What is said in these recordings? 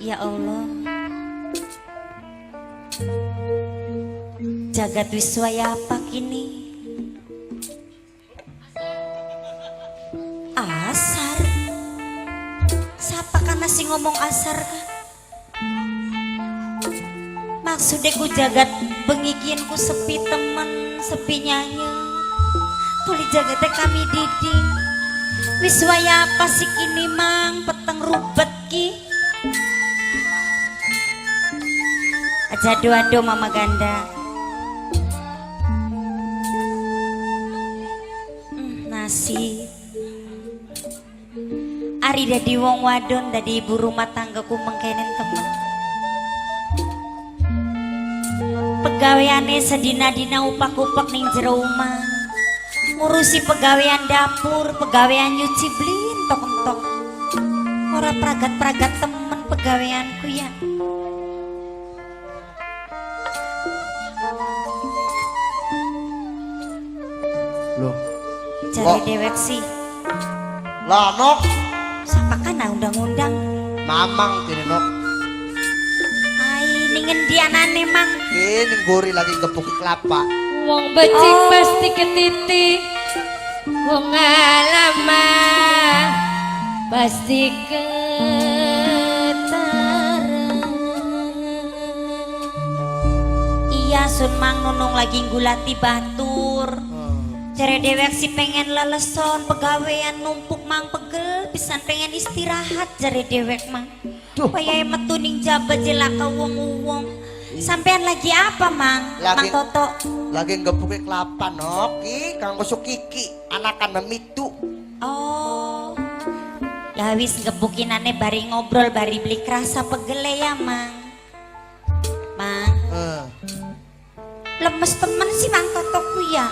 Ya Allah, jagat wiswaya apa kini? Asar? Siapa kan masih ngomong asar kan? Maksudnya ku jagat bengikin ku sepi temen, sepi nyanyi. Tuli jagatnya kami diding. Wiswaya apa sih kini mang? Peteng rubet ki. Aja doa mama ganda. Nasi. Ari dadi wong wadon, dadi ibu rumah tangga ku mengkenen temen. Pegaweane sedina-dina upak-upak ning jero omah. Ngurusi pegawean dapur, pegawean nyuci blin tok-tok. Ora pragat-pragat temen pegaweanku ya. Loh, Jadi dewek sih. lah nok, Siapa kan undang-undang. mamang tini nok. Ai ningen dianane mang. Kini gori lagi kepuki kelapa. Wong becik pasti ketitik, wong alama pasti ketarang. Iya sun mang nunung lagi ngulati batur. Cere dewek si pengen leleson pegawean numpuk mang pegel pisan pengen istirahat jare dewek mang. Payah metu ning jabat jelaka wong-wong. Sampean lagi apa mang? Mang Toto. Lagi ngepuki kelapa nok. Ki kang kusuk kiki anakan memitu. Oh. Ya wis gebukinane bari ngobrol bari beli kerasa pegele ya mang. Mang. Lemes temen sih mang Totoku ya.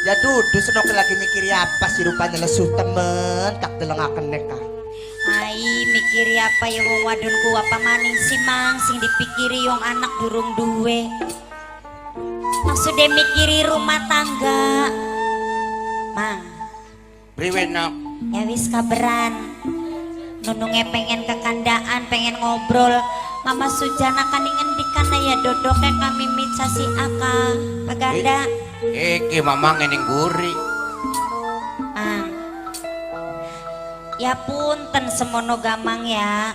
Ya dudu senok lagi mikiri apa sih rupanya lesuh temen tak telengaken neka. Ai mikiri apa ya wong wadonku apa maning si mang sing dipikiri yung anak durung duwe. Maksudnya mikiri rumah tangga. Mang. Priwe nak? Ya wis kaberan. Nunungnya pengen ke kandaan, pengen ngobrol. Mama Sujana kan ngendikan ya dodoknya kami mica si Aka Paganda. Iki mamang ening guri. Mang. Ya punten semono gamang ya.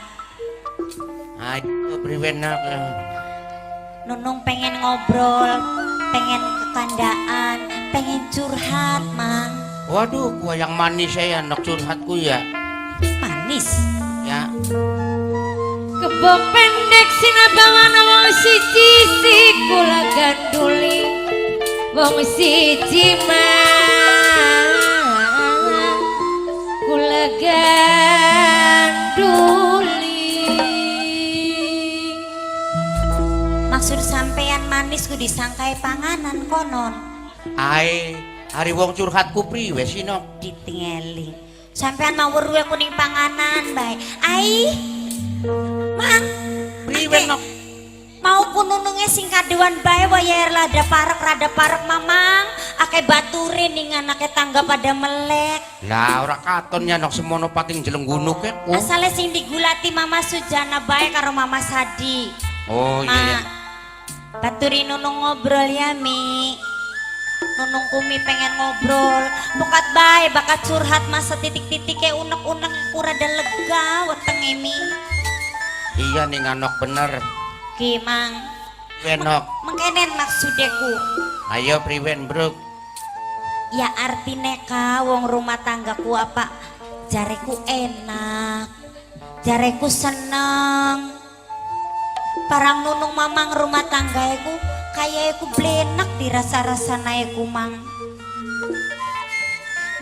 Ayo priwe nak? Nunung pengen ngobrol, pengen ke kandaan, pengen curhat, Mang. Waduh, gua yang manis ya nak curhatku ya. Manis. Ya. Kebo pendek sinabangan wong siji si kula ganduli, wong siji mah kula ganduli. Maksud sampean manis ku disangkai panganan konon. Ai, hari wong curhatku priwe sih nok? Ditingeli. Sampean mau weruh kuning panganan, bae. Ai. Mang, Priwe nok? mau ku nunungnya sing kadewan bae waya rada parek mamang. Ake bature ningan ake tangga pada melek. Lah ora katonnya nok semono pating jeleng gunuk ya. Asale sing digulati Mama Sujana bae karo Mama Sadi. Oh iya. Baturi nunung ngobrol ya Mi. Nunung kumi pengen ngobrol. Bukat bae bakat curhat masa titik-titiknya unek-unek kurada lega wetenge Mi. Iya ning anok bener. Ki Mang. Wenok. Mengkenen maksudeku. Ayo priwen bro. Ya artine ka wong rumah tanggaku apa jareku enak. Jareku seneng. Parang nunung mamang rumah tanggaku kayak aku blenak dirasa-rasa naikku Mang.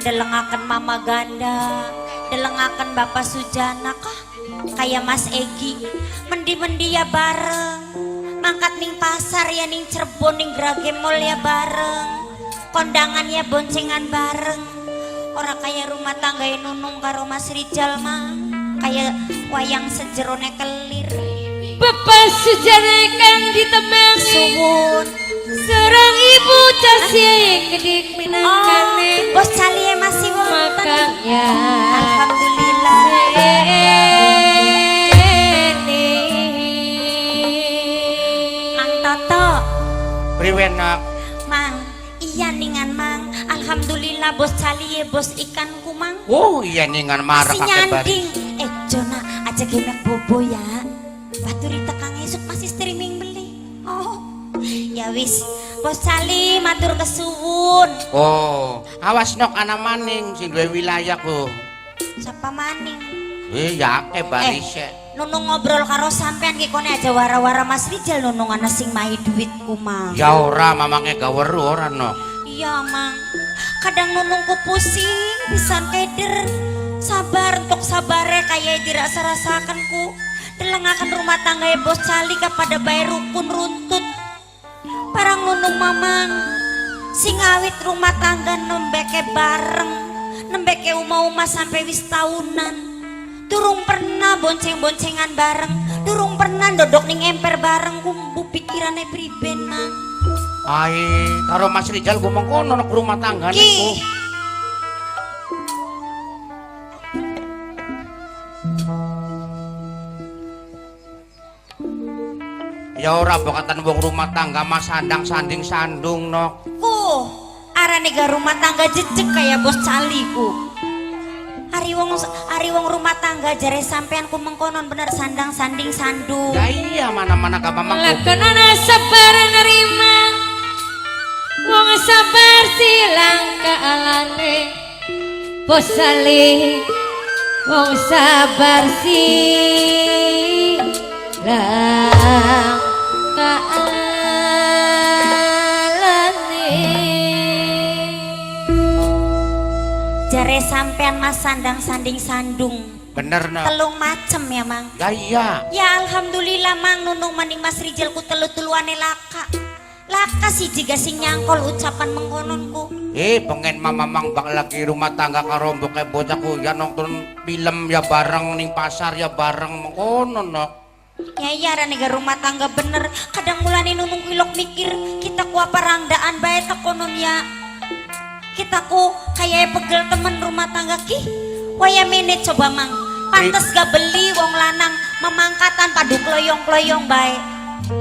Delengaken mama ganda, delengaken bapak Sujana kah kayak Mas Egi. Mendi-mendi ya bareng. Mangkat ning pasar ya ning Cirebon ning Grage Mall ya bareng. Kondangan ya boncengan bareng. Orang kayak rumah tangga nunung karo Mas Rijal mah kayak wayang sejerone kelir. Bapak Sujana kang ditemang Suwun. seorang ibu casi gedik minangkane. Bos cali ya masih Alhamdulillah. Mang Toto, Priwen nak. Mang, iya ningan Mang. Alhamdulillah bos cali ya bos ikanku Mang. Oh iya ningan marah Masih kakek bari. nyanding. Jona aja gemek bobo ya. Baturi tekang esuk masih streaming beli. Oh, ya wis. Bos cali matur kesuwun. Oh, awas nok ana maning sing duwe wilayah ku. Siapa maning? Ya ke bari sek. Nunung ngobrol karo sampean ki kone aja wara-wara Mas Rijal nunung ana sing mai duitku Mang. Ya ora mamange gaweru ora nok. Iya Mang. Kadang nunungku pusing pisan keder. Sabar untuk sabare kaya dirasa-rasakan ku. Delengakan rumah tangga bos cali kepada bayi rukun runtut. Parang nunung mamang sing awit rumah tangga nembeke bareng, nembeke uma-uma sampai wis tahunan. Durung pernah bonceng-boncengan bareng, durung pernah dodok ning emper bareng. Kumbu pikirane priben Mang. Ai karo Mas Rijal gua mengkono nok rumah tangga Ki. niku. Ya ora bakatan wong rumah tangga mas sandang sanding sandung nok. Arane ga rumah tangga jejeg kayak bos caliku. Ari wong rumah tangga jare sampean ku mengkonon bener sandang sanding sandung. Ya iya mana-mana ka mamang. Lakonana sabar nerima, wong sabar silang kaalane. Bos salih, wong sabar silang kaalane. Jare sampean mas sandang sanding sandung. Bener nok. Telung macem ya Mang. Ya iya. Ya alhamdulillah Mang nunung maning Mas Rijal ku telu-teluane laka. Laka sih jika sing nyangkol ucapan mengkononku. Pengen mamang bak lagi rumah tangga karo mbok bocahku ya nonton film ya bareng ning pasar ya bareng mengkono nok. Ya iya ranega rumah tangga bener. Kadang mulane nunung ilok mikir kita ku apa rangdaan bae tekonon ya. Kita ku kayak pegel temen rumah tangga ki. Waya menit coba Mang. Pantes gak beli wong lanang memangkatan padu kloyong-kloyong bae.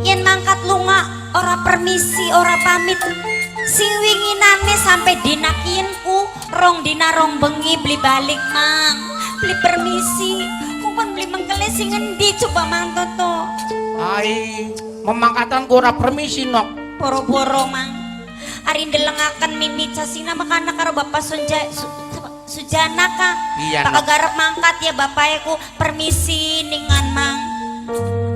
Yen mangkat lunga ora permisi ora pamit. Sing winginane sampai dinakiinku rong dina rong bengi beli balik Mang. Beli permisi. Kumpul beli mengkele sing endi coba Mang Toto. Ai memangkatan gua ora permisi nok. Boro-boro Mang. Ari ndelengaken mimi casina makana karo Bapak Sujana ka. Iya, Tak garap mangkat ya bapakku permisi ningan Mang.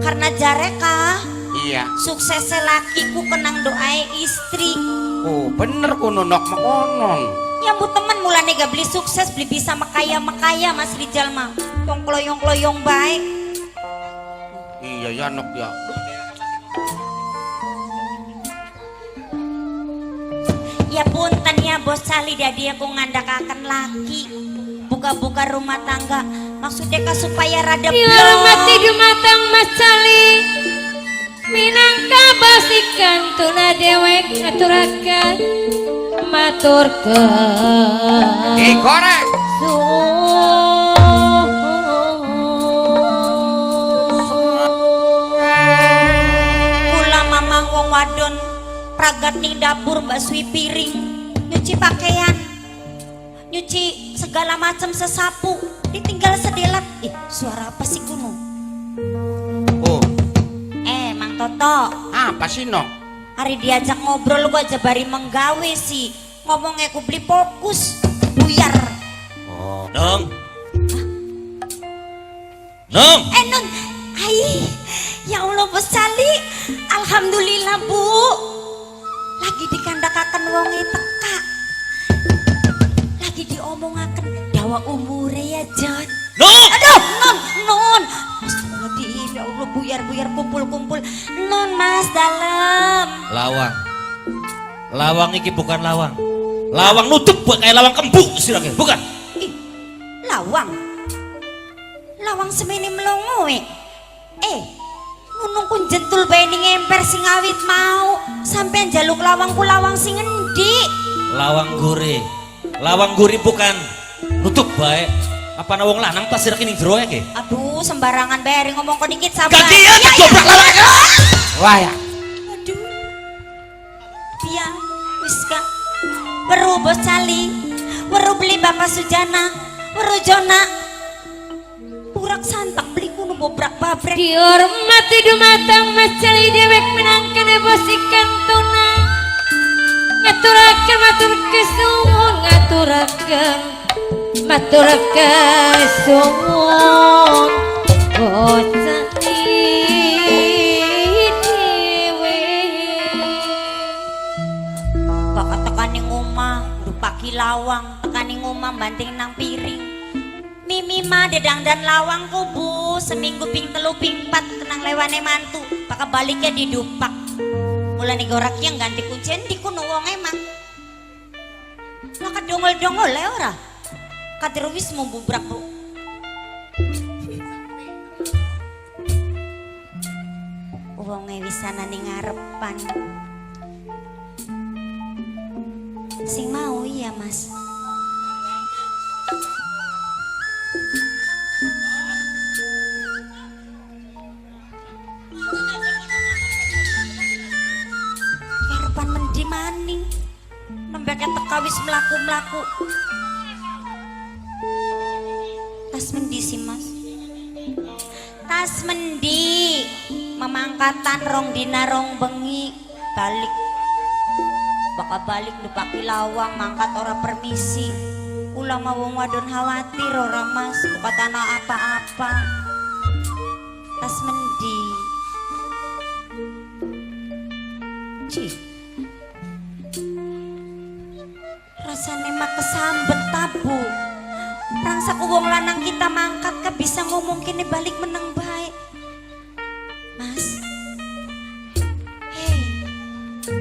Karena jare ka Iya. sukses lakiku kenang doae istri. Oh bener kuno nok mengkonon. Ya bu temen mulane gak beli sukses beli bisa makaya Mas Rijal Mang. Tong kloyong-kloyong baik. Iya ya nok ya. Ya punten ya bos cali dadi aku ngandakaken laki. Buka-buka rumah tangga maksudnya ka supaya rada Dihormati dumateng Mas Cali, minangka basikan tuna dewek ngaturaken maturkeun Goreng. Kula mamang wong wadon pragat ning dapur basui piring, nyuci pakaian, nyuci segala macam sesapu, ditinggal sedelat. Suara apa sih kuno? Oh Mang Toto, apa sih nok? hari diajak ngobrol gua aja bari menggawe sih. Ngomongnya ku beli fokus, buyar. Oh, Nong. Nong. Nun, ya Allah bos Cali, alhamdulillah bu. Lagi dikandakaken wonge teka, lagi diomongaken dawa umure ya Jon. Nong. Aduh, non, astagfirullahaladzim, ya Allah buyar kumpul. Non mas dalam. Lawang. Lawang iki bukan lawang. Lawang nutup kayak lawang kembung sirake, bukan? Ih, lawang semene melongoe. Nunung kun jentul bae ning emper sing awit mau. Sampean jaluk lawangku lawang sing endi? Lawang guri. Lawang guri bukan. Nutup bae. Apa na wong lanang tas sira kining jero ya ke? Aduh, sembarangan beri ngomong kok dikit sabar. Gantian tak dobrak lawang. Wah ya. Aduh. Dia wis Kak. Weru Bos Cali. Weru beli Bapak Sujana. Weru Jona. Purak santak beli kuno bobrak babrek. Dihormati dumatang Mas Cali dewek menangkan bos ikan tuna. Ngaturaken matur kesuwun ngaturaken matur kesuwun bocah dewe. Bapak tekaning omah, dupaki lawang, tekaning omah banting nang piring. Mimi mah dedang dan lawang kubu, seminggu ping telu ping 4 kenang lewane mantu, bakal baliknya di dupak. Mulane gorak yang ganti kuncen di kuno wong emang. Lah kadongol-dongol le ora. Kader wis mumbubrak bu. Wonge wisana ning ngarepan. Sing mau iya Mas. Ngarepan mendi maning. Nembeke tekawis mlaku-mlaku. Tas mendi sih Mas. Tas mendi. Memangkatan rong dina rong bengi balik. Bakal balik dupaki lawang mangkat ora permisi. Ulang wong wadon khawatir ora Mas, bukan tanah apa-apa. Tas mendi. Cih. Rasane mah kesambet tabu. Rangsa wong lanang kita mangkat ka bisa ngomong kene balik meneng baik. Mas. Hei.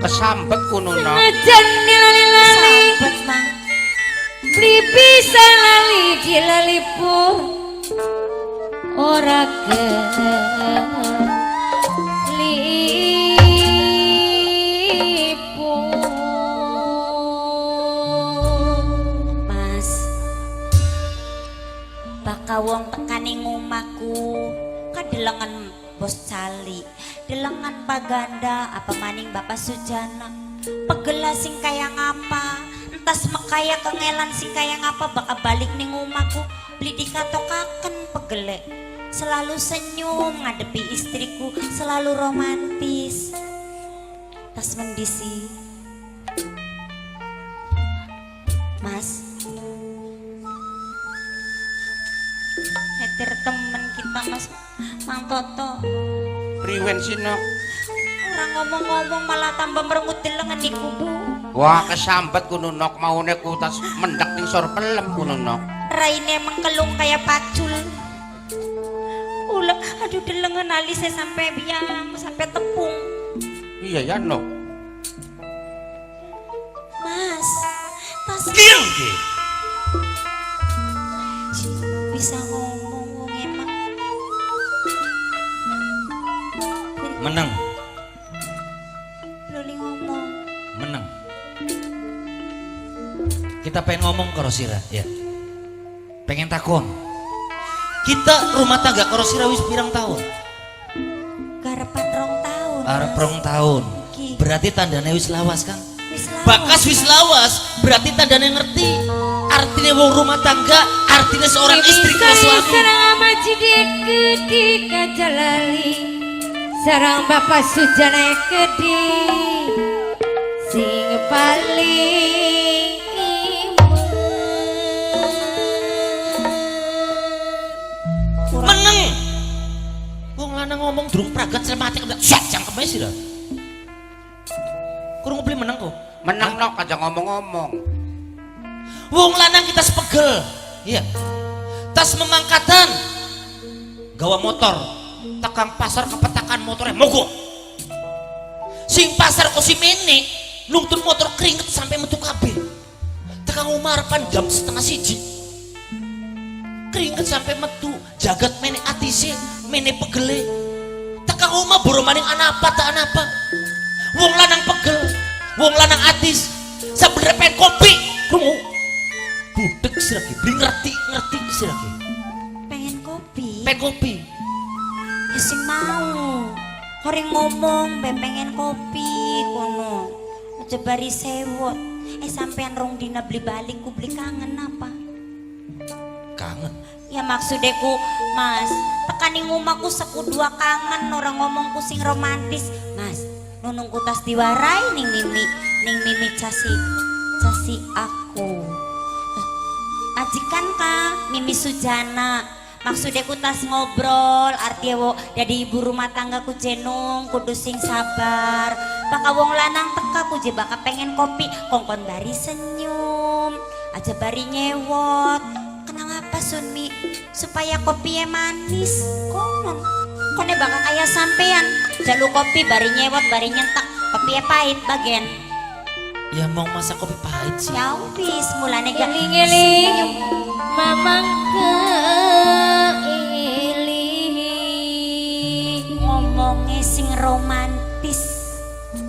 Kesambet kuno no. Ajan lali-lali Sambet Mang. beli bisa lali dilalipur ora kelipur. Mas. Baka wong tekaning omahku kadelengan Bos Cali, delengan Pak Ganda, apa maning Bapak Sujana. Pegela sing kaya ngapa, entas mekaya kengelan sing kaya ngapa bakal balik ning omahku beli dikatokaken pegele. Selalu senyum ngadepi istriku, selalu romantis. Tas mendisi. Mas. Hetir temen kita Mas Mang Toto. Priwen sino. Orang ngomong-ngomong malah tambah merengut delengan di kubu. Wah kesambet kuno nok maune ku tas mendak ning sor pelem kuno nok. Raine emang kelung kayak pacul. Ulah, aduh delengan alisnya sampai biang, sampai tepung. Iya ya nok. Mas, tas Kieu ki. bisa ngomong emang. Menang, Luli ngomong. menang. Kita pengen ngomong karo sira, ya. Pengen takon. Kita rumah tangga karo sira wis pirang tahun? Garepan rong tahun. Arep Mas. rong tahun. Ki. Berarti tandane wis lawas kan? Wis lawas. Bakas wis lawas, berarti tandane ngerti. Artinya wong rumah tangga, artinya seorang istri karo suami. Sarang amaji dekedi kajalali sarang Bapak Sujana kedi sing paling Meneng. Wong lanang ngomong durung pragat selmate kedak sak cangkeme sira. Kurang beli meneng kok. Menang nok aja ngomong-ngomong. Wong lanang kita sepegel. Iya. Tas memangkatan. Gawa motor. Takang pasar kepetakan motornya mogok. Sing pasar kok si mene nungtun motor keringet sampai metu kabeh. Tekang umar pan jam 12:30. Keringet sampai metu jagat mene atise mene pegele. Tekang umah boro maning anapa tak anapa. Wong lanang pegel, wong lanang atis. Sabenernya pengen kopi. Krungu. Budek sira ki blinget sih lagi? Pengen kopi. Pengen kopi. Ya sing mau. Orang ngomong pengen kopi kono. Aja bari sewot. Sampean rong dina beli balik ku beli kangen apa? Kangen. Ya maksudeku Mas, tekaning omahku sekudua kangen orang ngomongku sing romantis. Mas, nunungku tas diwarai ning mimi casi aku. Ajikan ka Mimi Sujana. Maksudeku tas ngobrol artinya jadi ibu rumah tangga ku jenung kudu sing sabar. Baka wong lanang teka ku je baka pengen kopi kongkon bari senyum aja bari nyewot. Kenang apa Sunmi supaya kopinya manis konon kone baka kaya sampean jalu kopi bari nyewot bari nyentak kopinya pahit bagian. Ya mau masak kopi pahit sih. Ya wis mulane gak Eling-eling mamang ngomongnya sing romantis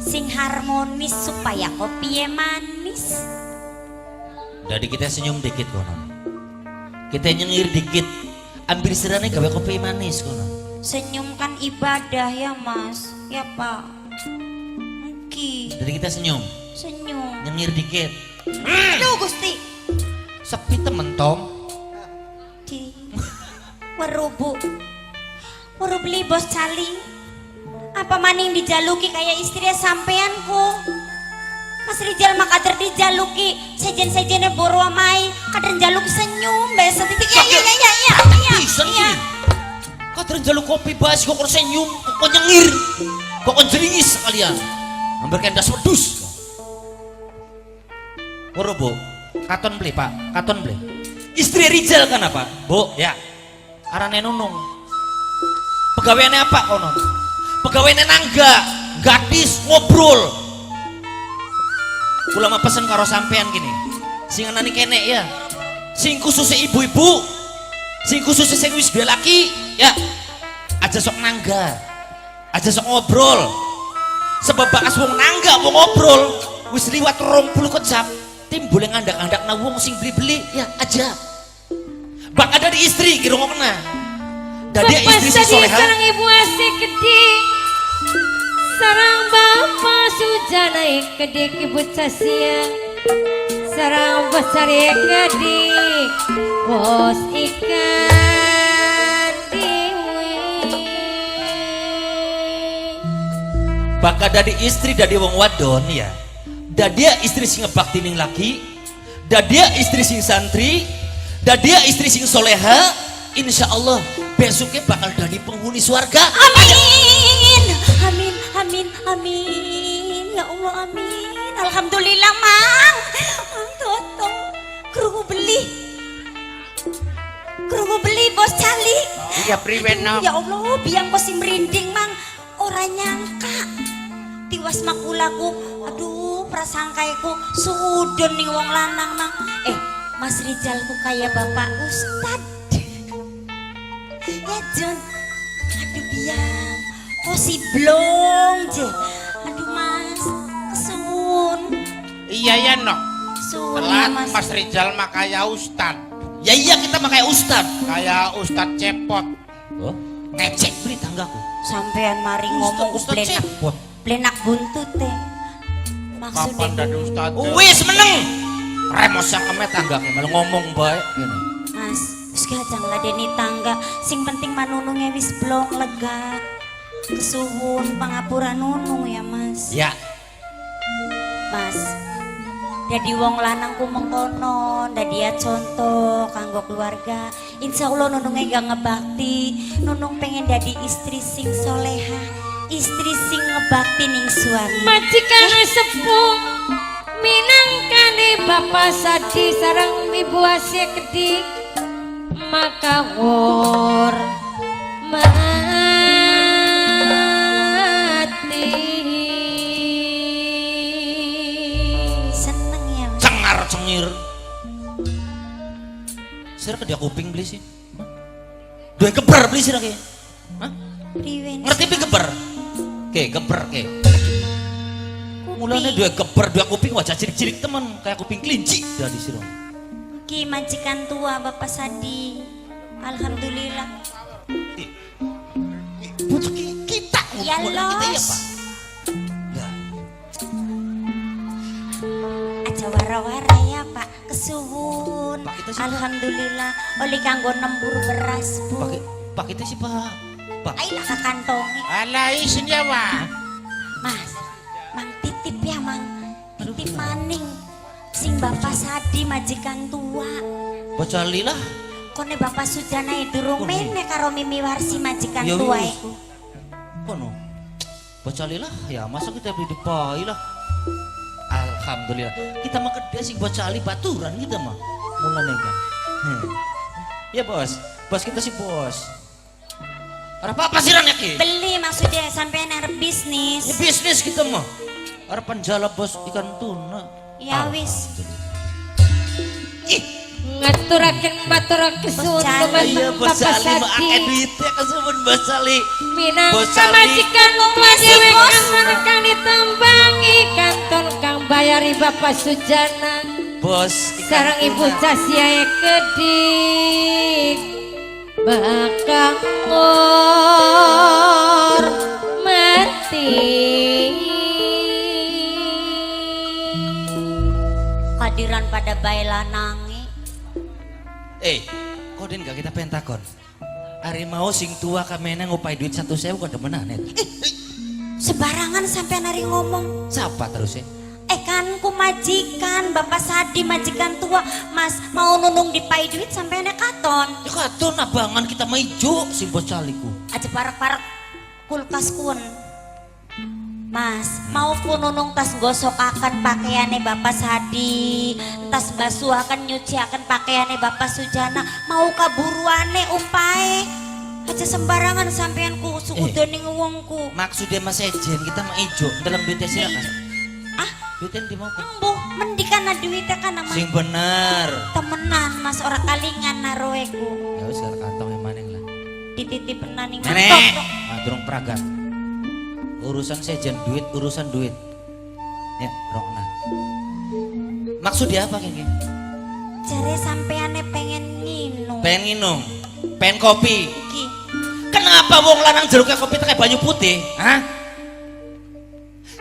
sing harmonis supaya kopinya manis. Jadi kita senyum dikit kono. Kita nyengir dikit. Ambil serane gawe kopi manis kono. Senyum kan ibadah ya Mas ya Pak. Mungkin Jadi kita senyum. senyum. Nyengir dikit. Aduh Gusti Sepi temen Tom. di werubu beli bos cali apa maning dijaluki kayak istri sampeanku. Mas Rijal mah kader dijaluki sejen-sejennya boro amai kader jaluk senyum besok titik ya Bisa sih. Kau terjaluk kopi bas kok senyum, kok nyengir, kok jeringis sekalian. Hampir kayak das wedus. Woro Bu, katon beli Pak, katon beli. Istri Rijal kan apa? Bu, ya. Arane nunung. Pegawaiannya apa kono? Pegawaiannya nangga, gadis ngobrol. Kula mah pesen karo sampean gini. Sing anane kene ya. Sing khusus ibu-ibu. Sing khusus sing wis duwe laki, ya. Aja sok nangga. Aja sok ngobrol. Sebab bakas wong nangga wong ngobrol wis liwat 20 kecap. Timbul yang ngandak-ngandak na wong sing beli-beli ya aja. Bak ada di istri kira ngomongna. Dadi istri sing soleha. Sarang ibu asik gede. Sarang bapak sujana gede ibu casia. Sarang besar gede bos ikan dewi. Bak ada di istri dadi wong wadon ya. Dadia istri sing ngebakti ning laki, dadia istri sing santri, dadia istri sing soleha, insya Allah besoknya bakal jadi penghuni surga. amin ya Allah amin. Alhamdulillah Mang Toto kerungu beli bos cali. Iya priwen no. Ya Allah biang kok si merinding Mang ora nyangka tiwas makulaku. Aduh prasangkaiku sudon nih wong lanang Mang. Mas Rijalku kayak bapak Ustad. Ya Jon. Aduh biang kok si blong je. Aduh Mas sun. Iya ya no. Sun Telat ya, Mas Rijal mah kayak Ustad. Ya iya kita mah kayak ustad. Kayak Ustad cepot. Oh, ngecek beli tanggaku. Sampean mari ngomong ku Ustad plenak. cepot. Plenak buntut teh. Kapan Maksudnya dari Ustad? Wis meneng. Remos yang kemet tangganya malah ngomong baik gini. Mas, wis gajang ladeni tangga. Sing penting manunungnya wis blong lega. Kesuhun pangapura nunung ya Mas. Ya, Mas. Jadi wong lanangku mengkono, dadi ya contoh kanggo keluarga. Insya Allah nunungnya gak ngebakti. Nunung pengen jadi istri sing soleha, istri sing ngebakti ning suami. Majikan sepuh minangkane bapak sadi sarang ibu asia gede maka wor Seneng ya Mas. cengar cengir. Sira ke dia kuping beli sih. Hah? Dua geber beli sih lagi. Hah? Priwen. Ngerti pi geber? Ke geber ke. Mulane dua geber dua kuping wajah cilik-cilik temen kayak kuping kelinci dari sira. Ki majikan tua Bapak Sadi. Alhamdulillah. Bocah kita Ya kita ya los. Pak. Nah, Aja wara-wara ya Pak. Kesuwun. Pak, kita sih- Alhamdulillah. Oli kanggo nembur beras Bu. Pak kita sih Pak. Pak. Ayolah ke kantongi. Alai senyawa. Mas, mang titip ya mang. Titip maning. Sing Bapak Sadi majikan tua. Bocah lila. Kone Bapak Sujana durung Kone. mene karo Mimi Warsi majikan Ya tua wis. iku. Kono. Bocah lila ya masa kita beli depai lah. Alhamdulillah. Kita mah gede sih bocah li baturan kita mah. Mulane kan. Ya bos. Bos kita sih bos. Ada apa sih ya ki? Beli maksudnya sampai arep bisnis. Ini bisnis kita mah. Harapan jala bos ikan tuna. Ya wis. Ih, Ngaturaken matur kesuwun Bos Cali. dumateng iya bos Bapak Sali mah akeh Sadi. duitnya kesuwen bos Sali. Bos Minangka Sali. majikan tua Masih, dewek Bos. aman kang ditambangi kanton kang bayari Bapak Sujana. Bos ikan Sarang Ibu tuna. Casia kedik bakang ngor mati. Kadiran pada bayi lanangi. Kok den gak kita pentakon? Hari mau sing tua kamena ngupai duit 1.000 kok demenan ya? Sebarangan sampai nari ngomong. Siapa terus ya? Kan ku majikan Bapak Sadi majikan tua. Mas mau nunung dipai duit sampai nek katon. Ya katon abangan kita mah ijo si bos caliku. Aja parek-parek kulkas kun. Mas, mau ku nunung tas gosok akan pakaiannya Bapak Sadi, tas basuh akan nyuci akan pakaiannya Bapak Sujana, mau kaburuane umpae. Aja sembarangan sampean ku suudoning wongku. Maksudnya mas ejen kita mah ijo dalam duitnya silakan. Ah, Duitnya di mau kan? embuh mendikan duitnya kan nama Sing bener. temenan Mas ora kalingan naroeku. Ya wis karo kantong yang maneng lah. Dititip naning Nenek, mantap. durung pragat. Urusan sejen duit, urusan duit. Ya, rokna. Maksudnya apa kayaknya? Jare sampeane pengen nginum. Pengen nginum, pengen kopi. Ki, Kenapa wong lanang jeruknya kopi pakai banyu putih? Hah?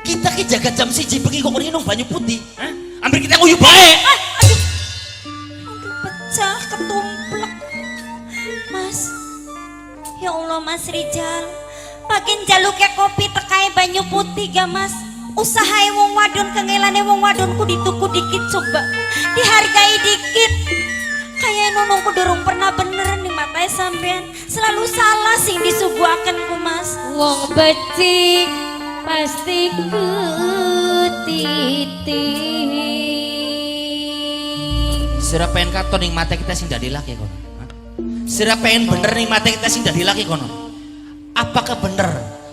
Kita ki jaga jam siji bengi kok nginum banyu putih? Hah? Ambil kita nguyu bae. aduh pecah ketumplek. Mas, ya Allah Mas Rijal, makin jaluknya kopi tekai banyu putih ga Mas. Usahae wong wadon kengelane wong wadonku dituku dikit coba, dihargai dikit. Kayak nunungku durung pernah beneran nih matanya sampean, selalu salah sing disuguhaken ku Mas. Wong becik pasti kutitik. Sira pengen katon ning mata kita sing dadi laki kono. Hah? Sira pengen bener ning mata kita sing dadi laki kono. Apakah bener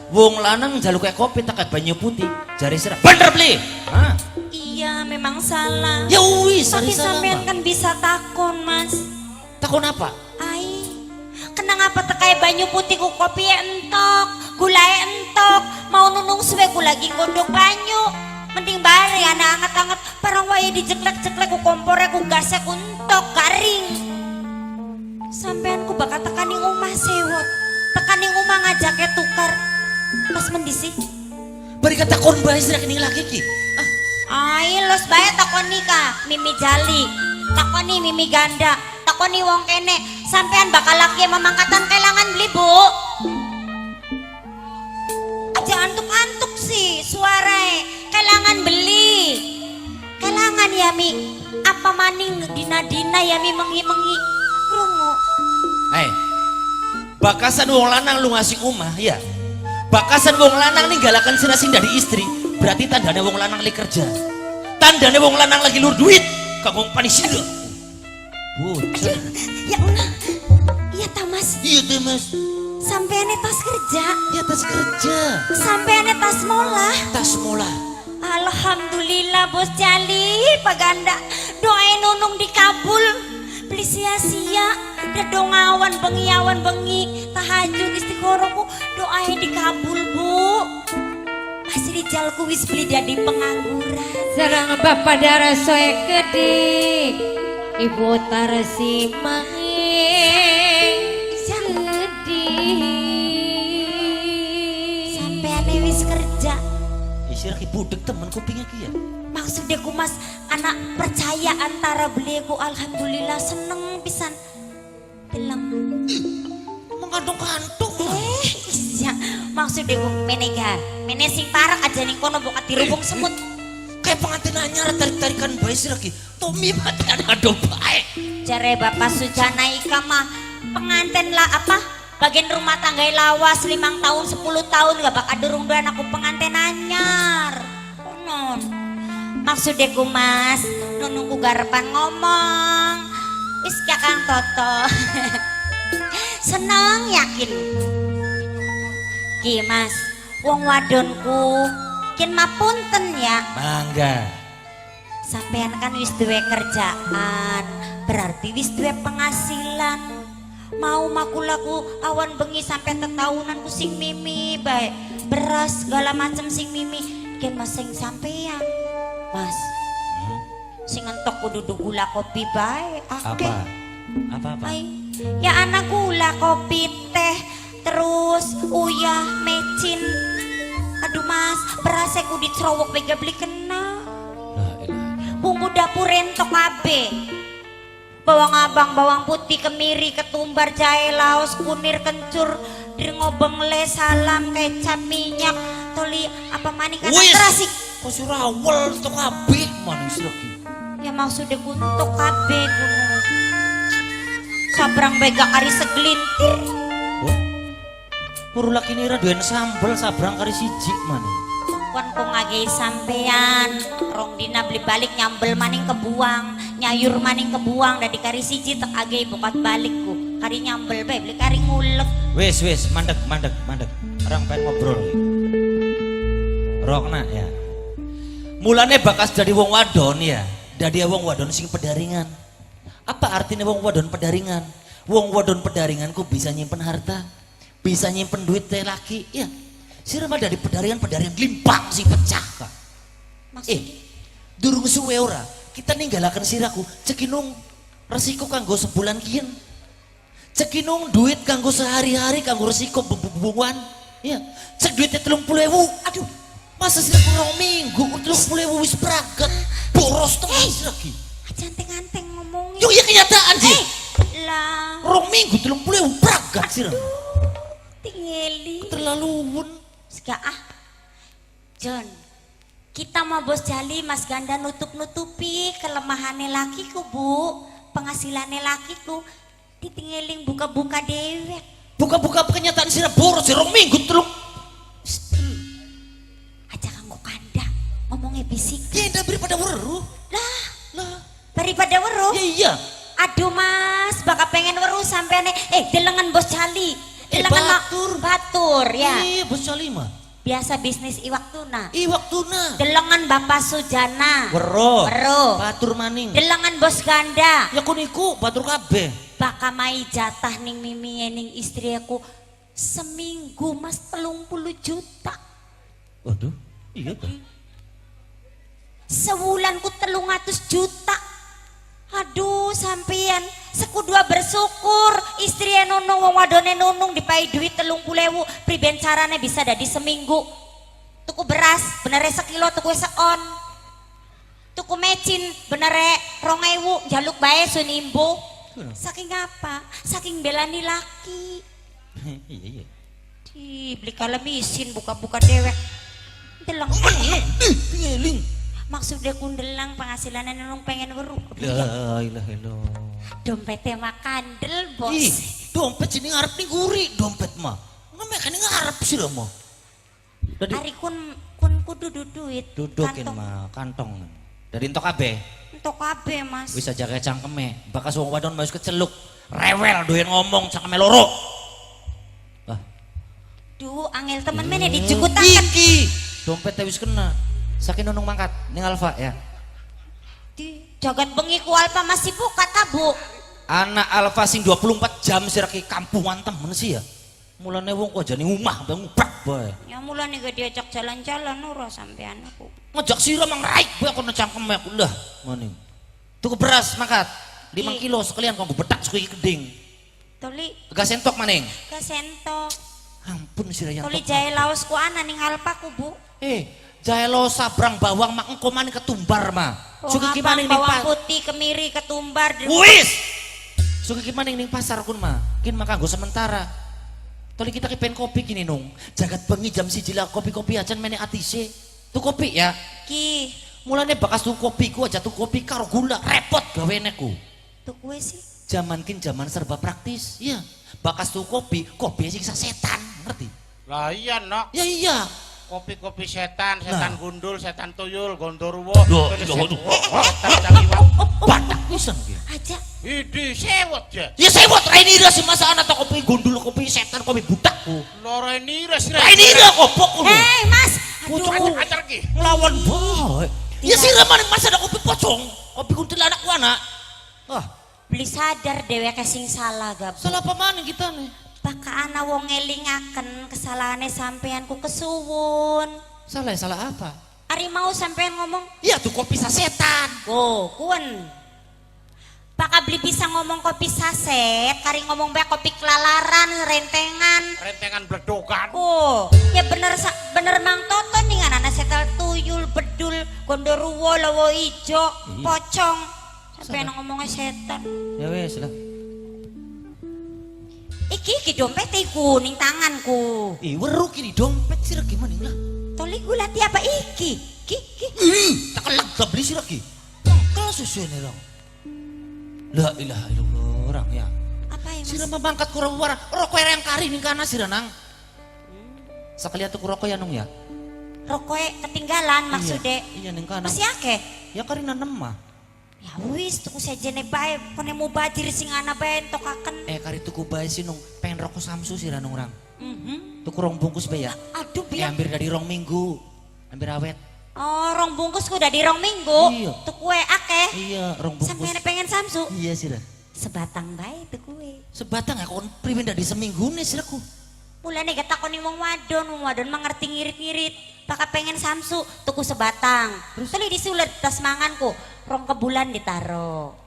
wong lanang jaluknya kopi tekan banyu putih? Jari sira bener beli. Hah? Iya memang salah. Ya wis, Tapi hari salah, sampean Bang. kan bisa takon Mas. Takon apa? Ai, kenang apa tekai banyu putih ku kopi entok, gula entok, mau nunung suwe ku lagi gondok banyu. Mending bare anak anget-anget, parang wae dijeklek-jeklek ku kompore ku gasnya ku entok garing. Sampean ku bakal tekani omah sewot, tekani omah ngajaknya tukar. Mas mendisi. Bari kata takon bae sira kening laki ki. Ai, los bae takoni ka, Mimi Jali, takoni Mimi Ganda, takoni wong kene, sampean bakal laki memangkatan kelangan beli Bu. Aja antuk-antuk sih suarae, kelangan beli. Kelangan ya Mi, apa maning dina-dina ya Mi mengi-mengi. Krungu. Bakasan wong lanang lu ngasih omah ya. Bakasan wong lanang ninggalakan sira sing dari istri, berarti tandane wong lanang lagi kerja. Tandane wong lanang lagi lur duit, kanggo panisira. Bocah. Ya Allah, iya ta Mas, Iya teh Mas. sampean tas kerja, Di atas kerja. sampean tas molah. Tas mola. Alhamdulillah Bos Jali, Pak Ganda, doain nunung dikabul. Beli sia-sia, dadongawan bengiawan bengi, tahajud istiqorohku, doain dikabul Bu. Mas Rijalku wis beli jadi pengangguran. Sarang Bapak darah soe kedik Ibu Tarsi main sedih. Sampeane wis kerja. Isi lagi budek temen kupingnya ki ya. Maksudnya ku mas, anak percaya antara beliau alhamdulillah seneng pisan. Bilang Mengandung kantung. iya, maksudnya ku mene sing tarak aja nih kono buka dirubung semut. Kayak pengantin anyar tarik-tarikan bayi sih lagi. Tommy mati ada baik. Jare Bapak Sujana ika mah pengantin lah apa? Bagian rumah tangga lawas 5 tahun 10 tahun gak bakal durung dua anakku pengantin anyar. Non. Maksudnya ku mas, nunggu garepan ngomong. Wis Kang Toto. Seneng yakin. Ki mas, wong wadonku kin mapunten ya. Mangga. Sampean kan wis duwe kerjaan, berarti wis duwe penghasilan. Mau makulaku awan bengi sampai tetahunan ku sing mimi baik beras segala macam sing mimi ken mas sing sampean mas sing entok kudu gula kopi baik Apa? ay ya anak gula kopi teh terus uyah mecin aduh mas beras ku dicerowok bega beli kena bumbu dapur entok kabeh bawang abang, bawang putih, kemiri, ketumbar, jahe, laos, kunir, kencur, ngobeng le, salam, kecap, minyak, toli, apa maning kata terasi. Kok surawel itu kabeh manis lagi. Ya maksudnya untuk kabeh kuno. Sabrang bega kari segelintir. Oh, puru laki nira doyan sambel sabrang kari siji maning. Kon kok ngagei sampean, rong dina beli balik nyambel maning kebuang. Nyayur maning kebuang dari kari siji tek agei bukat balikku kari nyambel bae beli kari ngulek Wes mandek orang pengen ngobrol Rokna ya mulane bakas dari wong wadon ya dari wong wadon sing pedaringan apa artinya wong wadon pedaringan ku bisa nyimpen harta bisa nyimpen duit teh laki ya sirama dari pedaringan limpang sing pecah Kak. Durung suwe ora kita ninggalakan siraku cekinung resiko kanggo sebulan kian cekinung duit kanggo sehari-hari kanggo resiko bubungan ya cek duitnya 30.000 aduh masa siraku rong minggu 30.000 wis braget boros tengah lagi anteng-anteng ngomongin yuk ya kenyataan sih lah rong minggu 30.000 braget sih tinggali terlaluan sega John kita mau bos jali mas ganda nutupi kelemahannya lakiku bu penghasilannya lakiku ditinggalin buka-buka dewek buka-buka kenyataan sih boros sih rong minggu telung aja kanggo kanda ngomongnya bisik ya daripada weruh lah daripada weruh iya aduh mas bakal pengen weruh sampai delengan bos jali delengan batur ya iya bos jali mah biasa bisnis iwak tuna delengan Bapak Sujana Wero batur maning delengan bos ganda ya kuniku batur kabeh baka mai jatah ning mimi ning istri aku seminggu mas 30 juta waduh iya kan sebulanku 300 juta aduh sampean sekudua bersyukur istri nunung wong wadone nunung dipai duit 30.000 priben carane bisa dadi seminggu tuku beras benere sekilo tuku seon tuku mecin benere 2.000 jaluk bae sun imbo saking apa saking belani laki iya di beli kalemisin buka-buka dewek delang ngeling maksudnya kundelang penghasilannya nunung pengen weruh la ilaha illallah dompetnya mah kandel bos ih dompet sini ngarep nih guri dompet mah nggak kan ngarep sih lo mah hari kun kudu duit dudukin mah kantong dari entok abe mas bisa jaga cangkeme bakas wong wadon mau keceluk rewel doyan ngomong cangkeme loro duh angel temen mana dijugut angkat iki dompetnya wis kena saking nunung mangkat ning Alfa ya di jagat bengi ku Alfa masih buka tabu anak Alfa sing 24 jam sih raki kampungan temen sih ya mulane wong kok jani umah bang ubrak bae ya mulane gak diajak jalan-jalan ora sampean aku ngajak sira mang raik bae aku cangkem aku lah maning tuku beras mangkat 5 Ki. kilo sekalian kanggo betak suku iki keding. Toli Gas entok maning. kasentok. Ampun sira yang Toli jahe laos ku ana ning halpaku, Bu. jahe lo sabrang bawang mak engko maning ketumbar mah. Oh, Suki ki abang maning ning bawang putih, kemiri, ketumbar. Wis. Suki ki maning ning pasar kun mah. Kin mah kanggo sementara. Toli kita ki pen kopi kini nung. Jagat bengi jam 1 lah kopi-kopi acan mene atise. Tuh kopi ya. Ki, Mulane bakas tuh kopiku aja tuh kopi karo gula repot gaweneku. tuh kue sih. Zaman kin zaman serba praktis. Iya. Bakas tuh kopi siksa setan, ngerti? Lah iya nok. Ya iya. Kopi-kopi setan, setan gundul, setan tuyul, gondorwo. Loh, Setan jangiwan. Batak pisan ki. Aja. Idi sewot ya. Ya sewot Rainira sih masa ana ta kopi gundul, kopi setan, kopi butakku. Lorenira sih. Rainira kopok lu. Hei, Mas. Pocongku Acar ki. ngelawan bae. Ya sih maning masa ada kopi pocong, kopi kuntilanak wana. Ah, Beli sadar dewek sing salah gab. salah apa maning kita nih? Baka ana wong ngelingaken kesalahane sampean ku kesuwun. Salah apa? Ari mau sampean ngomong, Ya tuh kopi sasetan. "Oh, kun." Baka beli bisa ngomong kopi saset, kari ngomong bae kopi kelalaran, rentengan. Rentengan bledokan. Oh, ya bener bener Mang Toto nih anak setel tuyul, bedul, gondoruwo, lowo ijo, pocong. Sampean ngomongnya setan. Ya wes lah. Iki dompet iku ning tanganku. Weru kini dompet sih gimana lah? Toli gula ti apa iki? Ki. Tak kelak tak beli sih lagi. Kalau susu nih dong. La ilaha illallah orang ya. Apa ya, Sira Mas? mah bangkat kurang wara. Rokok yang kari ning kana sira nang. Sekali atuh rokok ya nung ya. Rokoknya ketinggalan maksudnya. Iya ning kana. Masih akeh? Ya karina 6 mah. Ya wis tuku sejene bae kone mau bajir sing ana bae entokaken. Kari tuku bae sih nung pengen rokok Samsu sira nung rang. Mhm. Tuku rong bungkus bae ya. Aduh biar. Hampir dari rong minggu. Hampir awet. Oh, rong bungkus ku udah di rong minggu. Iya. Tuku akeh. Iya, rong bungkus. Sampai pengen Samsu. Iya sira. Sebatang bae tuku. Sebatang ya kon primen dari seminggu nih siraku. Mulane ketakoni wong wadon mangerti ngirit-ngirit. Paka pengen Samsu, tuku sebatang. Terus tadi disulet tas manganku, rong kebulan ditaro.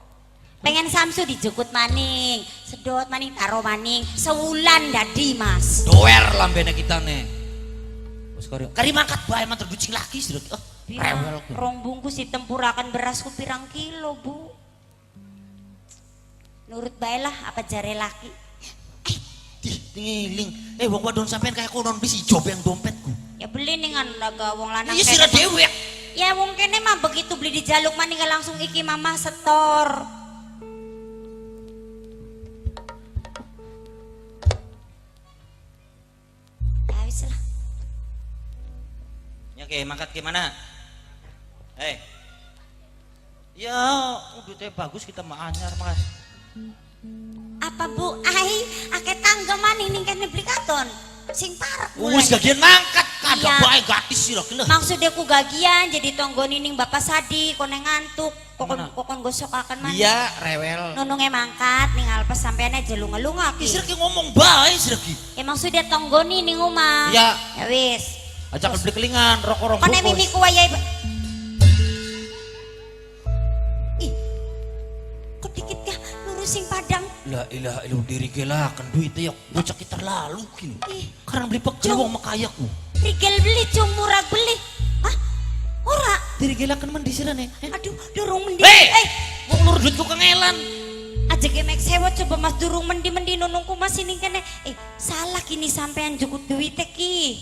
Pengen Samsu dijukut maning, sedot maning taro maning, sewulan dadi Mas. Doer lambene kita nih. Wes kari mangkat bae mantur ducing lagi sih. Rewel ku. Rong bungkus ditempurakan berasku pirang kilo, Bu. Nurut bae lah apa jare laki. Ngiling. Wong wadon sampean kayak konon bisi job yang dompetku. Ya beli ningan laga wong lanang. Iya sira kene. dewek. Ya wong kene mah begitu beli di jaluk maning langsung iki mama setor. Ya wis lah. Ya ke mangkat ke mana? Ya, duitnya bagus kita mah anyar mas. Apa Bu? Ai, akeh tangga maning ning kene beli katon. Sing parek Wis gagian mangkat kada Iya. bae gratis sih lah. Maksudnya ku gagian jadi tonggoni ning Bapak Sadi kone ngantuk. Kemana? Kokon gosok akan maning. Iya, rewel. Nunungnya mangkat ning alpes sampean aja lunga-lunga ki. Sira ki ngomong bae sira ki. Ya maksudnya tonggoni ning omah. Iya. Ya wis. Ajak beli kelingan rokok rong Kone bungkus. mimiku wayahe. Ih. Kok dikit ya lurusin padang. La ilaha illallah diri gelakan duitnya ya bocah kita lalu kini. Ih. Karena beli pegel wong makayaku. Rigel beli cumurah beli. Hah? Ora. Diri gelakan mandi sira nih. Aduh, durung mendi. Wong lur duitku kengelan. Aja gemek sewa coba Mas durung mendi nunungku Mas ini kene. Salah kini sampean jukut duit ki.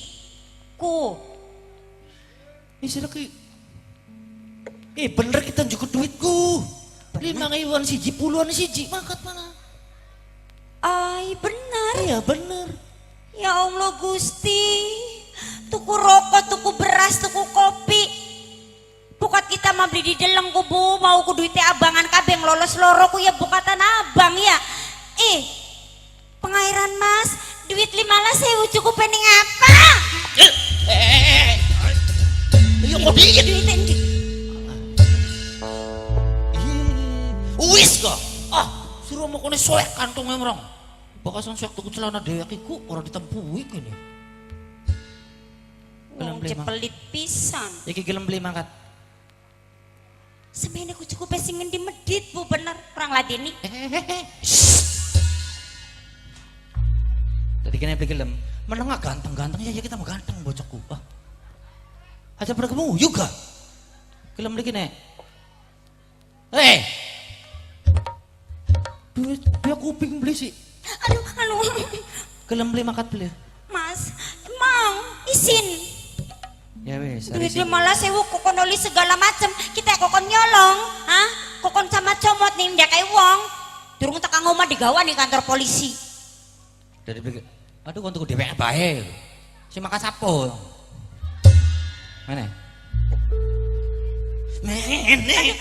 Ku. Sira ki. Bener kita jukut duitku. 5.000-an siji puluhan siji mangkat mana? Ay, benar. Iya bener. Ya Allah Gusti. Tuku rokok, tuku beras, tuku kopi. Bukat kita mah beli di deleng ku Bu, mau ku duitnya abangan kabeh lolos loro ku ya bukatan abang ya. Pengairan Mas, duit 15.000 cukup pening apa? Iya kok dikit. Duitnya di Wis kok. Suruh mau kone soek kantongnya merong. Bakasan soek tuku celana dewek iku ora ditempui kene. Gelem wong beli mang. cepelit pisan. Iki gelem beli mangkat. Sebenarnya aku cukup pesingin di medit bu bener kurang ladeni. Tadi kena beli gelem, mana nggak ganteng-ganteng ya kita mau ganteng bocokku. Ah, aja pada kamu juga. Gelem beli kene. Dia kuping beli sih. Aduh. Gelem beli makat beli. Mas, emang isin. Ya wes. Duitnya malah sewu kokon oli segala macem. Kita kokon nyolong, hah? Kokon sama comot nih dia kayak wong. Durung tekan ngomah digawa nih kantor polisi. Dari beli. Aduh kontuk DPR bae. Si makan sapo. Mana? Mene.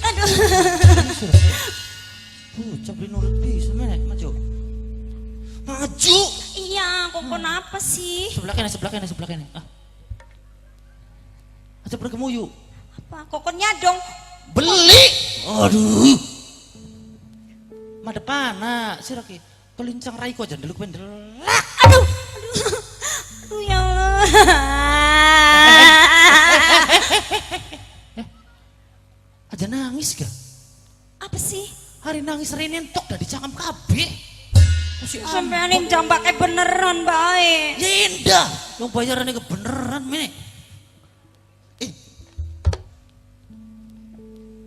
Aduh. Bocah beli nurut bisa mana? Maju. Maju. Iya, kokon apa sih? Sebelah kene. Ah. Aja berkemu yuk. Apa? Kokonnya dong. Beli. Aduh. Madepana siraki. Kelincang raiko aja dulu pendelak. Aduh ya Allah. Aja nangis gak? Apa sih? Hari nangis Rene entok dah dicangkem kabeh. Sampai anin jambaknya beneran baik. Ya indah. Yang bayarannya kebeneran mene.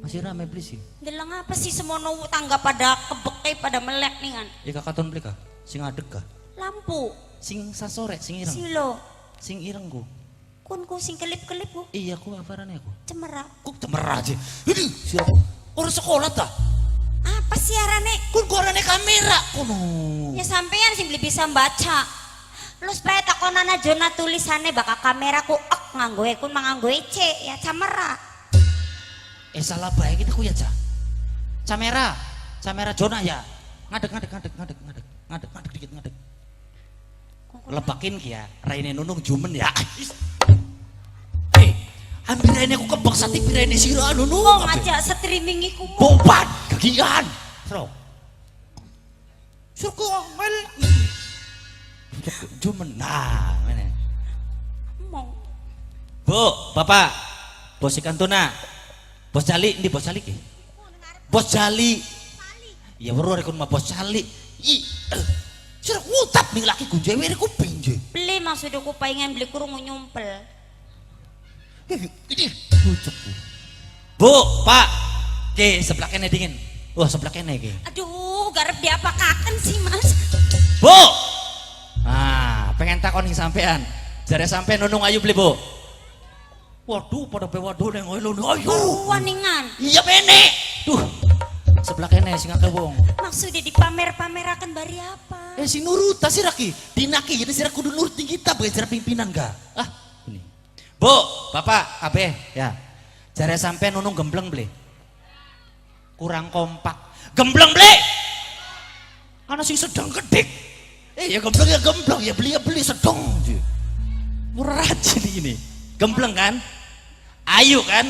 Masih rame beli sih. Delang apa sih semono tangga pada kebekei pada melek nih kan? Ya kakaton beli kah? Sing adek kah? Lampu. Sing sasore, sing ireng. Silo. Sing ireng ku. Kun ku sing kelip-kelip ku. Iya ku afarane aku. Cemerak. Kok cemerah aja. Aduh, siapa? Orang sekolah ta? Apa sih arane? Kun gorane kamera kono. Ya sampean sing beli bisa baca. Lu supaya takonana jona tulisannya bakal kamera ku ek nganggo kun manganggo C ya cemerak. Salah baik kita ku ya ca. Camera Jona ya. Ngadek dikit ngadek. Lebakin ya, Raine nunung jumen ya. Ambil Raine ku kebak sati Raine sira nunung. Mau ngajak streaming iku. Bobat gagian. Bro. Surku ngel. Jumen nah, mana? Mau. Bu, Bapak. Bos ikan tuna. Bos Jali, ini Bos Jali ki? Bos Jali. Ya baru rekon mah Bos Jali. Sudah ngutap nih laki gunjai wiri kuping je. Beli maksud aku pengen beli kurung nyumpel. Ini bucokku. Bu, Pak. Ke sebelah kene dingin. Wah sebelah kene ke. Aduh, garap dia apa kaken sih mas? Bu. Ah, pengen takon nih sampean. Jare sampean nunung ayu beli bu. Waduh, pada waduh neng ayu ayu. Waningan. Iya bene. Duh. Sebelah kene sing akeh wong. Maksudnya dipamer-pamerakan bari apa? Si nurut si Raki. Dinaki jadi sira kudu nurutin kita bagai sira pimpinan ga. Ah, ini. Bu, Bapak, kabeh ya. Jare sampean nunung gembleng beli. Kurang kompak. Gembleng beli. Karena sing sedang gedek. Ya gembleng ya beli sedang. Murah aja ini. Gembleng kan? Ayu kan?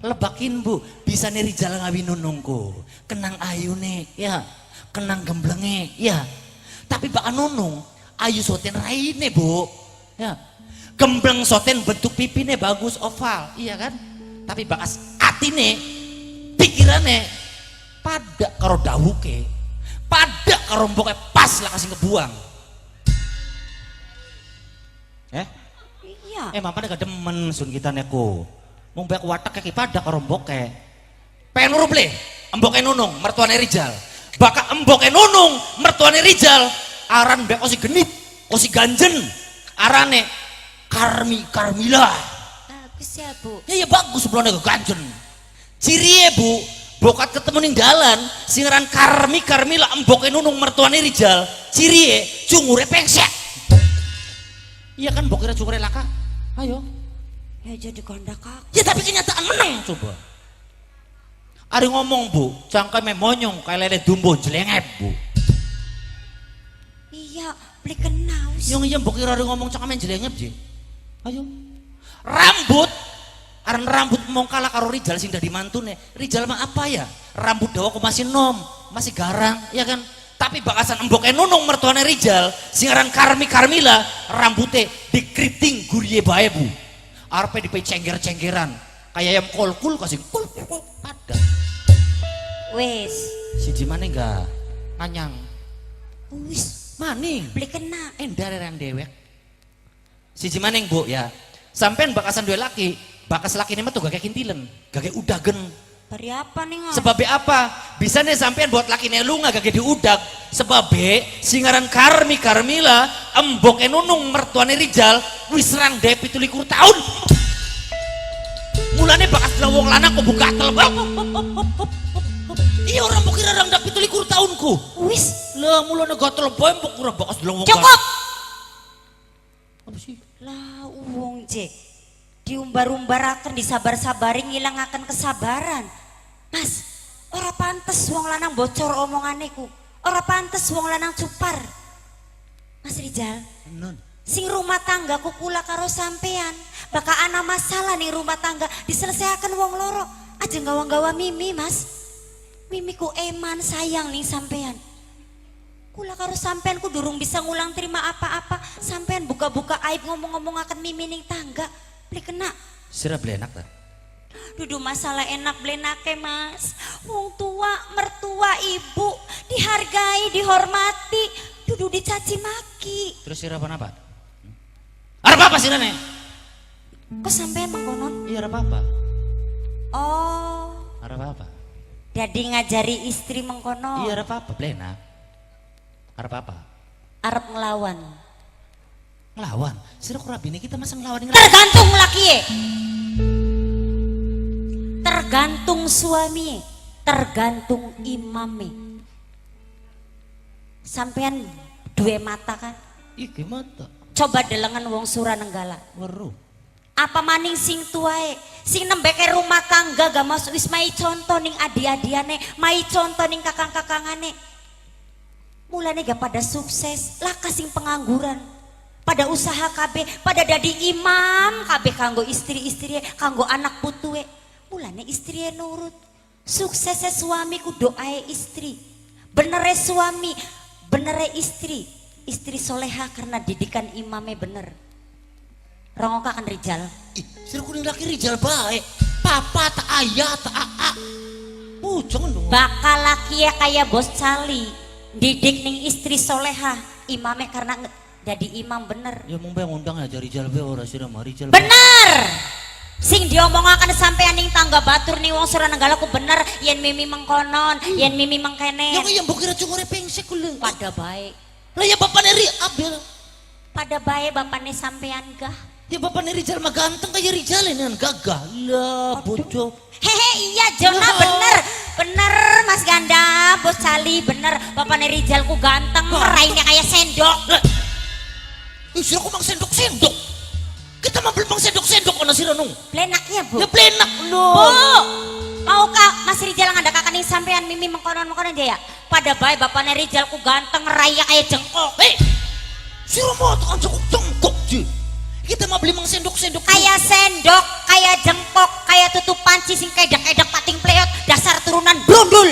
Lebakin bu, bisa nih Rijal ngawin nunungku. Kenang ayu nih, ya. Kenang gemblenge, ya. Tapi bakal nunung, ayu soten raine bu. Ya. Gembleng soten bentuk pipine bagus oval, iya kan? Tapi bakas atine, pikirannya pada karo dawuke, pada karo mboknya pas lah kasih kebuang. Iya. Mamane gak demen sun kita neko. Mung bae watek iki pada karo mboke. Pengen nuru ble, emboke nunung mertuane Rijal. Baka emboke nunung mertuane Rijal. Aran bae osi genit, osi ganjen. Arane Karmila. Bagus ya bu. Ya bagus sebelumnya ke ganjen. Cirie bu, bokat ketemu ning dalan, singeran Karmila emboke nunung mertuane Rijal. Cirie cungure pengsek. Iya kan bokira cungure laka. Ayo. Ya jadi ganda kak. Ya tapi kenyataan menang coba. Ari ngomong bu, cangkeme monyong kayak lele dumbo jelengep bu. Iya, beli kenal. Yang iya mbok kira ari ngomong cangkeme jelengep je. Ayo. Rambut, aran rambut mong kalah karo Rijal sing dadi mantune. Rijal mah apa ya? Rambut dawa kok masih nom, masih garang, ya kan? Tapi bakasan emboke nunung mertuane Rijal, sing aran Karmila, rambutnya dikriting guriye bae bu. Arepe dipe cengger-cenggeran Kayak ayam kolkul kasih kul padat. Wes, Siji maneh enggak nganyang. wis Maning beli kena. endar yang dewek. Siji maneh Bu ya. Sampean bakasan dua laki, bakas laki ini mah tuh gak kayak kintilen, gak kayak udagen. Bari apa nih nggak? Sebabnya apa? Bisa nih sampean buat laki lu nggak gak diudag. Sebabnya singaran Carmila embok enunung mertuane Rijal wis serang Depi 17 tahun. Mulane bakas wong lanang kok buka tel bang. Iya orang bukira rang Depi 17 tahunku. Wis Lah mulane gatel bae mbok ora bakas wong. cukup. Apa sih? Lah uang Jek diumbar-umbarakan disabar-sabaring ngilangaken kesabaran. Mas, ora pantes wong lanang bocor omongane ku. Ora pantes wong lanang cupar. Mas Rijal, Non. sing rumah tangga ku kula karo sampean. Bakal ana masalah nih rumah tangga diselesaikan wong loro. Aja gawa-gawa Mimi, Mas. Mimi ku eman sayang nih sampean. Kula karo sampean ku durung bisa ngulang terima apa-apa. Sampean buka-buka aib ngomong-ngomong akan Mimi ning tangga. Beli kena. Sira beli enak ta? Dudu masalah enak blenake Mas. Wong tua, mertua, ibu dihargai, dihormati, dudu dicaci maki. Terus sira apa? Arep apa sira nih? Kok sampean mengkonon? Iya arep apa? Oh, Arep apa? jadi ngajari istri mengkonon. Iya arep apa? Beli enak. Arep apa? Arep ngelawan. Ngelawan. Sira kok rabine kita masa ngelawan Tergantung laki ye. Tergantung suami, tergantung imame. Sampean dua mata kan? Ih gimana? Coba delengan wong Suranenggala. Weruh. Apa maning sing tuae, sing nembeke rumah tangga gak masuk wis mai contoh ning adi-adiane, mai contoh ning kakang-kakangane. Mulane gak pada sukses, lah kasing pengangguran. Pada usaha KB, pada dadi imam KB kanggo istri-istri, kanggo anak putue. Mulane istri nurut. Suksesnya suami ku doae istri. Benere suami, benere istri. Istri soleha karena didikan imamnya bener. Rongoka kan Rijal. Ih, sira kuning laki Rijal bae. Papa tak ayah tak aa. Jangan dong. Bakal laki ya kayak bos cali. Didik ning istri soleha. Imamnya karena jadi imam bener. Ya mau bayang undang aja Rijal bae ora sira mah Rijal. Bener. Sing diomongakan sampean ning tangga batur ning wong Suranenggala ku bener. Yen Mimi mengkonon, yen Mimi mengkene. Ya kaya mbok kira cungure pengsek kulo. Pada baik. Lah ya bapaknya Abel. Pada baik bapaknya sampean gah. Ya bapaknya Rijal mah ganteng kayak Rijal ini kan gagah. Lah bodoh. Hehe iya Jona bener. Bener Mas Ganda, bos cali bener. Bapaknya Rijal ku ganteng, raine kayak sendok. Lah. Sira ku mang sendok-sendok. Kita mah belum mang sendok-sendok ana sira nung. Plenaknya Bu. Ya plenak Bu, lo. maukah Mas Rijal ngandakakan ning sampean Mimi mengkonon-mengkonon dia ya? Pada baik bapaknya Rijal ku ganteng, raya kayak jengkok. Sira mau tekan jengkok ji. Kita mah beli mang sendok-sendok. Kayak sendok, kayak jengkok, kayak tutup panci sing kedak-kedak pating pleot, dasar turunan brundul.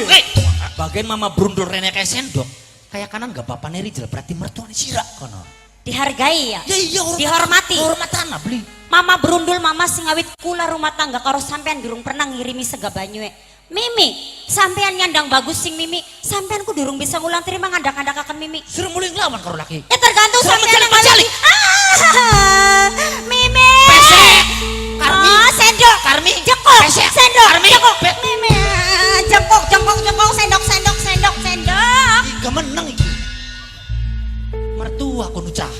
Bagian mama brundul rene kayak sendok. Kayak kanan gak bapaknya Rijal berarti mertuane sira kono. Dihargai ya? Ya iya Dihormati. Hormatan beli. Mama brundul mama sing awit kula rumah tangga karo sampean durung pernah ngirimi sega banyue. Mimi, sampean nyandang bagus sing Mimi, sampean ku durung bisa ngulang terima ngandak-ngandakaken Mimi. Sira mulai nglawan karo laki. Ya tergantung Sira sampean yang mencalik. Mimi. Pesek. Karmi. Oh, sendok. Karmi. Jengkok. Pesek. Sendok. Karmi. Jengkok. Pe- Mimi. Jengkok, jengkok, jengkok, sendok, sendok, sendok, sendok. Gak menang iki. Mertua kono cah.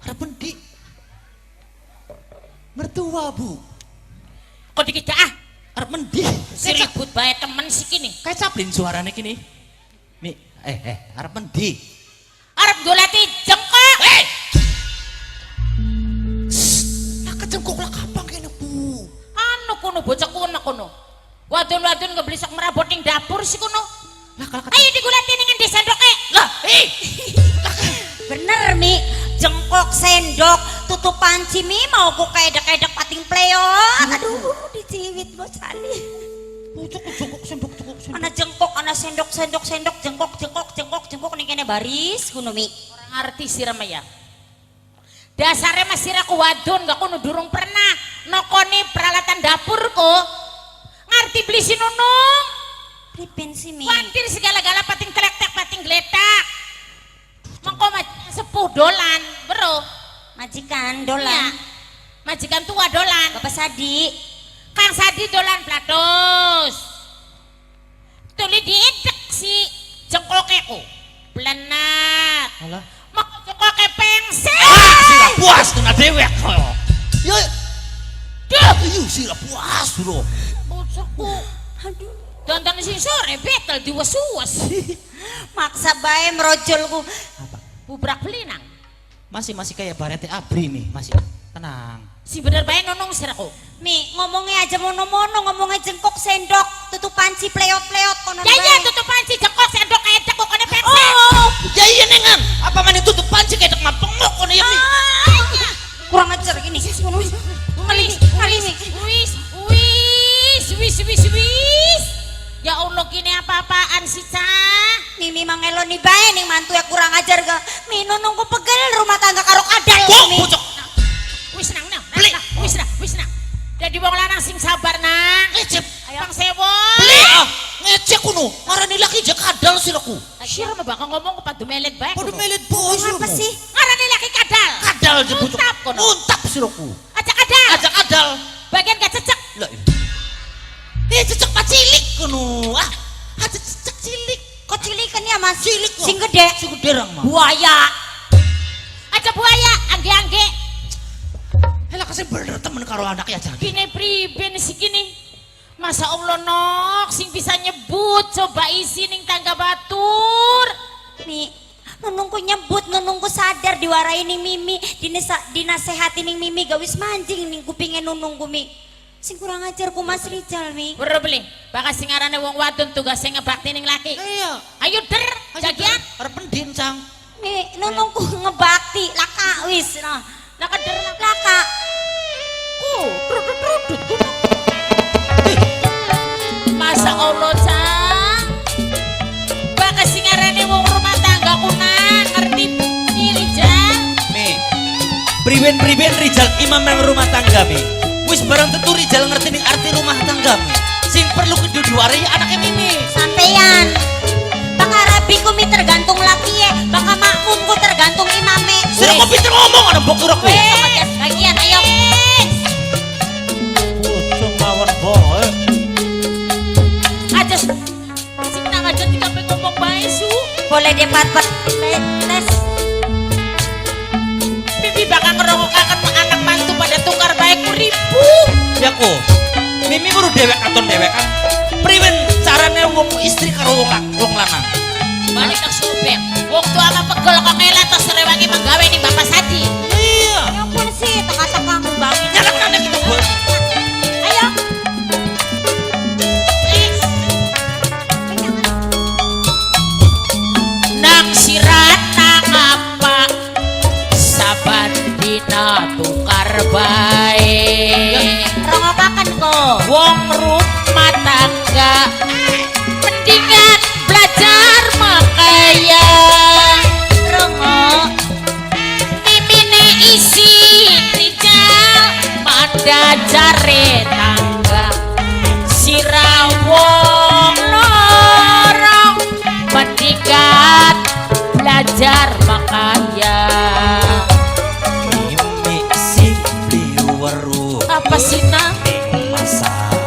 Harapan di mertua Bu. Kok dikit ah? Arep mendi. Si ribut bae temen si kini. Kayak caplin suarane kini. Mi, arep mendi. Arep goleti jengkok. Lah kejengkok lah kapan kene Bu? Anu kono bocah kono. Wadon-wadon ngebelisak merabot ning dapur si kono. Lah kalau Ayo digulati ning endi sendoke. lah, Bener Mi, jengkok, sendok, tutup panci Mi mau ku kedak-kedak pating pleot. Aduh, diciwit bos Ali. jengkok sendok. Ana jengkok, ana sendok, sendok, sendok, jengkok, jengkok, jengkok, jengkok ning kene baris kuno Mi. Orang ngerti sira mah ya. Dasarnya masih aku wadon gak kuno durung pernah nokoni peralatan dapurku. Ngerti beli si Nunung? Pripen sih Mi. Khawatir segala-gala pating telek-tek pating geletak. Mengko sepuh dolan, bro. Majikan Ya. dolan. Majikan tua dolan. Bapak Sadi. Kang Sadi dolan platus. Tuli diedek si jengkolkeku. Belenat. Alah. Mau jengkolke pengsen. Sira puas kena dewek koyo. Yo. Duh, yo sira puas bro. Bocokku. Aduh. Dandan sing sore betel diwas-was. Maksa bae merojolku. Bubrak belinang. Masih kayak barete abri nih, masih tenang. Si bener bae nonong siraku. Mi, ngomongnya aja mono-mono, ngomongnya jengkok sendok, tutup panci pleot-pleot konon Ya iya bae. tutup panci jengkok sendok kayak cekok kene pengsen. Oh, ya iya nengan. Apa mana tutup panci kayak dek ngampengok kono ya mi. Kurang ajar gini. Wis. Ya Allah gini apa-apaan sih Cah? Mimi mangelo nih bae ning mantu ya kurang ajar ga. Mi nunungku pegel rumah tangga karo kadal Mi. Bocok. Wis nang. Beli. Wis nang. Jadi wong lanang sing sabar nang. Ngecep. Pang sewo. Beli ah, ngecek kuno. Ngarani laki aja kadal siraku. Sira mah bakal ngomong ke padu melet bae. Podo melet bos Apa sih? Ngarani laki kadal. Kadal aja bocok. Untap kono. Untap siraku. Aja kadal. Aja kadal. Bagian gak cecek. Lah. Cecek pak cilik kuno. Ah, aja cecek cilik. Kok cilikan ya Mas? Cilik kok. Sing gede. Si gede rang mah. Buaya. Aja buaya, angge-angge. Helah kasih bener temen karo anak ya jangan. Gini priben sih gini. Masa Allah nok sing bisa nyebut coba isi ning tangga batur. Mi, nunungku nyebut, nunungku sadar diwarai ning Mimi, dinasehati ning Mimi gak wis manjing ning kupinge nunungku Mi. Sing kurang ajar ku Mas Rijal Mi. Bro beli, bakal sing arane wong wadon tugasnya ngebakti ning laki. Iya. Ayo der, jagian. Arep pendin cang. Mi, nunungku ngebakti laka wis nah. Laka der Laka. Trudut. Masa Allah Cang. Bakal sing arane wong rumah tangga kunang ngerti ni Rijal. Mi, priben Rijal imam yang rumah tangga mi. Wis barang tentu Rijal ngerti nih arti rumah tangga mi. Sing perlu keduduare ya anaknya Mimi. Sampeyan. Bang Arabiku Mi tergantung laki ya, baka makmumku tergantung imame. Sudah mau pinter ngomong ada mbok surak mi. Bagian ayo. Bocong mawon boy. Aja sing nang aja dikampe ngomong bae su. Boleh depat tes. Bibi bakal ngerokokaken anak mantu pada tukar baik ribu. Ya ko. Mimi baru dewek aton dewekan. Priwen carane wong istri karo wong lanang. Balik ke supir. Wong tua apa pegel kok ngelat terus rewangi menggawe ning Bapak Sadi. Iya. Ya ampun sih, tengah-tengah bangun. Nyalak nana gitu boy. Ayo. Nang sirat nang apa saban dina tukar bae. Rongokaken ko. Wong rumah tangga mendingan belajar makaya. Rongo. Mimine isi Rijal pada jare tangga sirawong lorong mendingan belajar makaya. Mimi sing bliweru. Apa sih nang? Masalah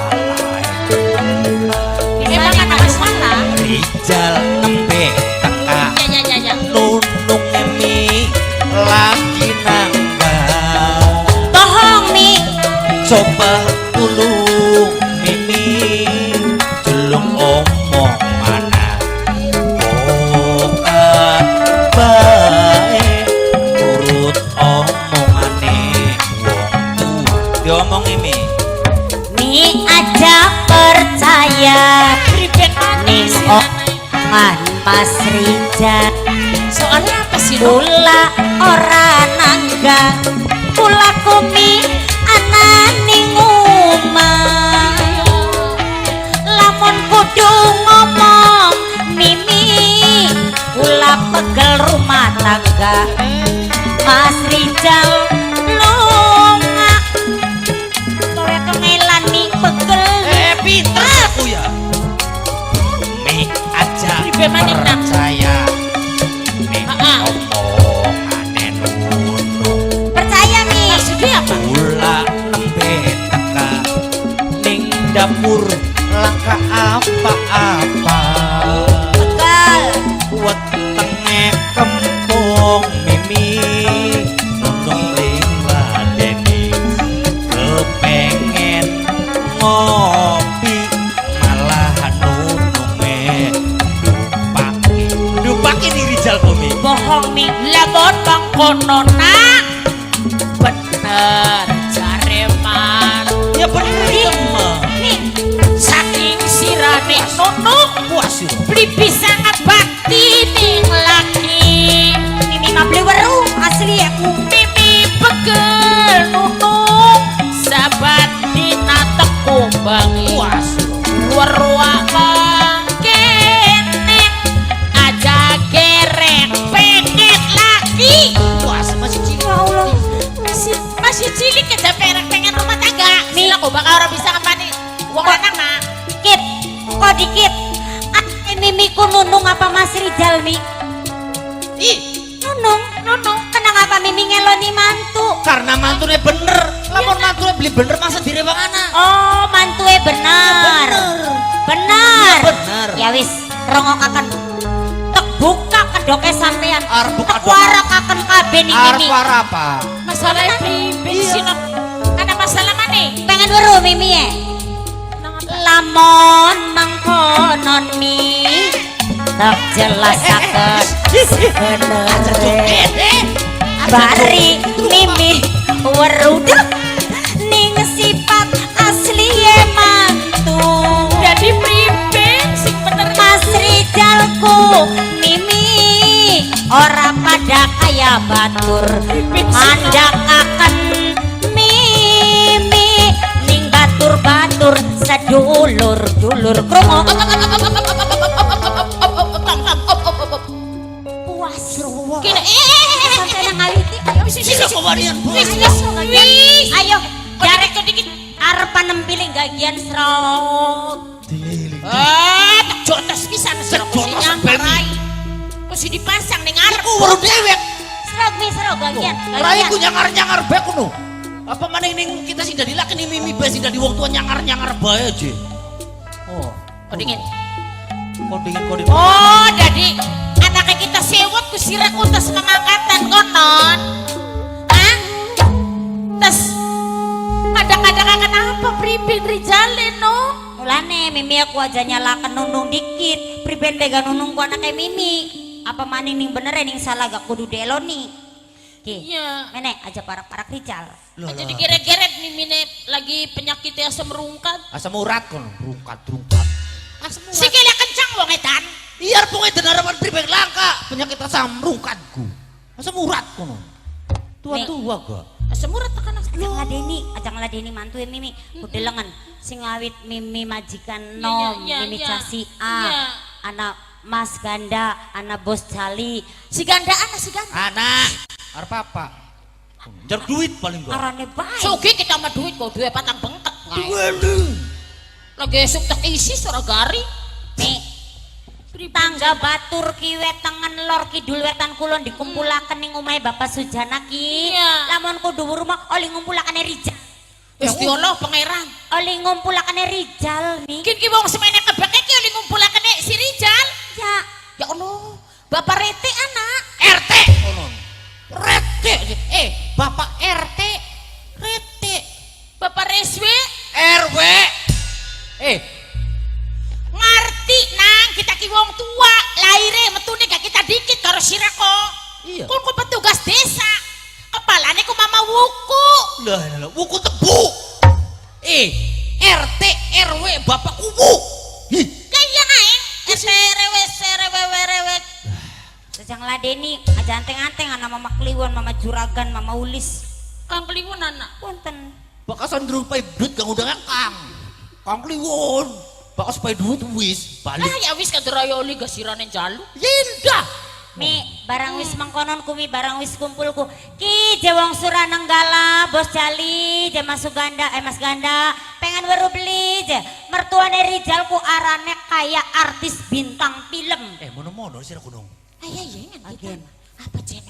Memang anak masalah. Rijal nembe teka Ya. nunung emi lagi nangga. Bohong Mi. Coba tulung Mimi tulung omong mana bukan baik urut omongane wong tu diomong Mimi. Mi aja percaya Priben ning manis omongan Mas Rijal. soalnya apa sih Nuk? Kula ora nangga, kula kumi ananing omah. Lamun kudu ngomong Mimi, kula pegel rumah tangga. Mas Rijal pribe maning nang. Percaya ning Ah, ah. omongane nunung. Percaya Mi. Maksudnya apa? Kula nembe teka ning dapur langka apa-apa. Begal. Wetenge kempung mimi nunung ladeni kepengen ngopi malah nununge dupake ning Rijal Bumi. Bohong Mi. Lamun mangkono nak. Bener jare man. Ya bener ya mah. Nih, saking sirane nunung Puas yo. Blibi sangat bakti ning laki. Mimi mah beli weru asli aku. Mimi pegel nunung sabat dina teku bangi. Puas yo. Weruak mangkene aja gerek pengen laki. Puas masih cilik. Ya Allah. Masih cilik aja pengen rumah tangga. Sila kok bakal orang bisa ngapani wong lanang mah. Dikit. Kok dikit? Mimiku nunung apa Mas Rijal Mi? Ih, Nunung. Kenapa Mimi ngeloni mantu? karena mantune bener. Lamun mantune beli bener masa direwangana. Oh, mantue benar. Benar. Iya, bener. Ya wis, rongok akan tek buka kedoke sampean. Arep buka Tek warak akan kabeh ning Mimi. Arep apa? Masalah bensin ada masalah mana? Pengen weruh Mimi ya? Lamun mangkonon Mi tak jelasaken sebenere bari Mimi weruh ning sifat asli mantu. Jadi pribe sing bener Mas Rijalku Mimi ora pada kaya batur mandakaken Mimi ning batur-batur sedulur-dulur krungu puas kene sampai nang ngaliti Sila kewarian wis puas. wis ayo jarek jarek dikit arepan nempiling gagian serot tak jotos pisan serok Jotos nyamper baby. rai mesti dipasang ning arep Aku baru dewek. serot Mi serot gagian Raiku nyangar-nyangar bae kuno. Apa maneh ning kita sing dadi laki ning mimi bae sing dadi wong tua nyangar-nyangar bae aja. Oh, kodingin kodingin. oh jadi anaknya kita sewot ku sirak utas mangangkatan konon hah tes kadang-kadang akan apa pribe Rijale no mulane Mimi aku aja nyalakan nunung dikit priben tega nunung ku anaknya Mimi apa maning ning bener ning salah gak kudu deloni ki iya menek aja parak-parak Rijal aja digeret-geret mimine lagi penyakitnya asam rungkat Asam urat kono, rungkat. sikile kencang wong edan Iya arep edan harapan pribek langka, penyakit asam rungkatku. Asam urat kono. Tua-tua gak. asam urat tekan aja ngladeni mantu Mimi kudelengan sing awit Mimi majikan Iya, nom iya, Mimi iya. casi Iya. anak Mas Ganda anak Bos Cali si ganda Anak, arep apa? Jar duit paling gak. arane bae sugi kita mah duit kok duit patang bengkek lagi esuk tak isi suara gari Mi tangga batur kiwe tangan lor kidul wetan kulon dikumpulaken ning omahe Bapak Sujana ki Iya. lamun kudu rumah oli ngumpulakane Rijal Gusti Allah pangeran oli ngumpulakane Rijal Mi mungkin ki wong semene kebeke ki oli ngumpulakane si Rijal ya ya Allah Bapak Rete anak RT kono. RT. Bapak RT. RT. Bapak Reswe RW. ngerti nang kita ki wong tua laire metune gak kita dikit karo sirako Iya. kun ku petugas desa kepalane ku mama wuku Lah, wuku tebu. RT RW bapak kubu. Ih, kaya aing rewe Sejang ladeni aja anteng-anteng anak mama Kliwon, mama Juragan, mama Ulis. kang kliwon anak Punten. bakasan drupai duit kang udah Kang. Kang Kliwon. Bakas pai duit wis balik. ya wis kaderaya oli gasirane jalu Yendah. Mi barang wis mengkonon kumi barang wis kumpulku. Ki jewong Suranenggala, Bos Cali, Mas Ganda, Pengen pengen baru beli je. Mertuane Rizal ku arane kayak artis bintang film. Mono-mono sira kunung. Iya, Agen. apa Jen?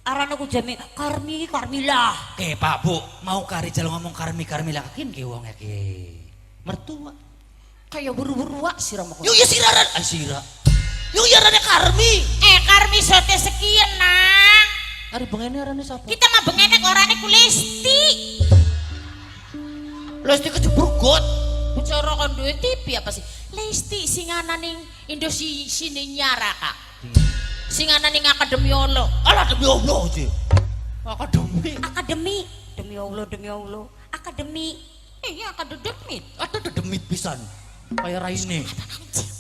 Arane ku jami Karmila. Pak Bu, mau Kari Rijal ngomong Karmila kakin ke wong ke. Mertua. Kayak buru-buru wak sira mau. Yo ya siraran, sira. Yo ya rane Karmi. Karmi sote sekian nang. Ari bengene arane sapa? Kita mah bengenek orane ku Lesti. Lesti kejebur got. Bicara kan duwe TV apa sih? Lesti singana ning Indonesia ning nyara kak. Singana ning Akademi Olo. Alah demi Allah sih. Akademi. Akademi. Demi Allah. Akademi. Iya akademit. Ada demit pisan. Kayak Raine.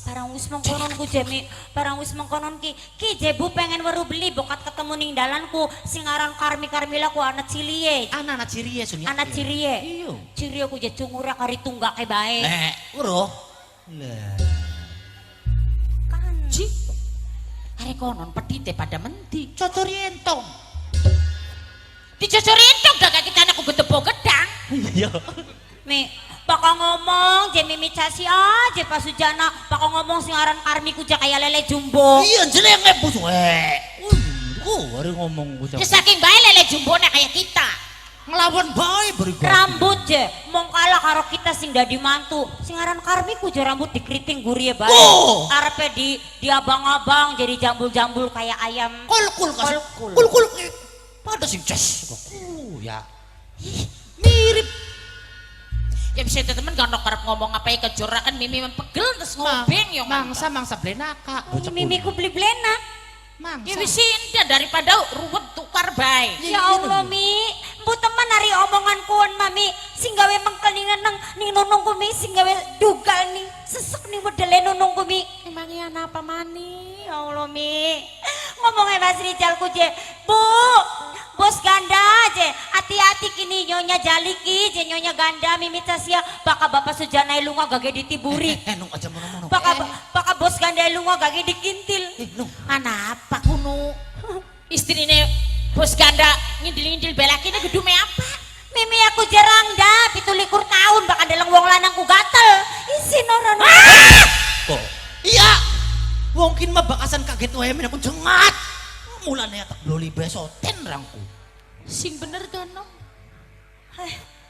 Barang wis mengkonon ku jami, barang wis mengkonon ki jebu pengen baru beli bokat ketemu ning dalanku sing aran Karmila ku anak cilie. Anak cirie sunya. Anak cirie. Iya. Cirie ku je cungura kari tunggake bae. Uro. Lah. Kan. Ji. Are konon pedite pada menti. Cocori entong. Dicocori entok dah kayak kita anakku gedebo gedang. Iya. Mi, bakal ngomong je Mimi Casi aja Pak Sujana, bakal ngomong sing aran Karmi ku je kayak lele jumbo. Iya jelenge bos. Hari ngomong Ya saking bae lele jumbone kayak kita. ngelawan bae beri Rambut je, mong kalah karo kita sing dadi mantu. Sing aran Karmi ku je rambut dikeriting gurie bae. Oh. Arepe di abang-abang jadi jambul-jambul kayak ayam. Kul Kul. pada sing cas ya mirip Ya bisa itu temen gak karep ngomong apa ya kejorakan Mimi mempegel terus ngobeng yang mangsa belenaka Mimi ku beli blena. Ya bisa indah daripada ruwet tukar bae. Ya Allah Mi, bu teman hari omongan kuon mami, sing gawe mengkelingan ning nunung kumi, sing gawe dugal ning sesek ning modele nunung kumi. Emangnya apa mani? Ya Allah Mi, ngomongnya Mas Rizal ku je, bu, bos ganda je, hati-hati kini nyonya jaliki je nyonya ganda Mimi Tasya, baka bapak Sujana lunga gage ditiburi. nung aja mono Baka bos ganda lunga gage dikintil. nung Mana apa kuno? Istrinya bos ganda ngindil-ngindil belaki ini gedume apa? Mimi aku jarang dah, 17 tahun baka dalang wong lanang ku gatel. Isin orang. kok iya mungkin mah bakasan kaget wae men aku jengat mulane tak loli besoten rangku Sing bener kan no?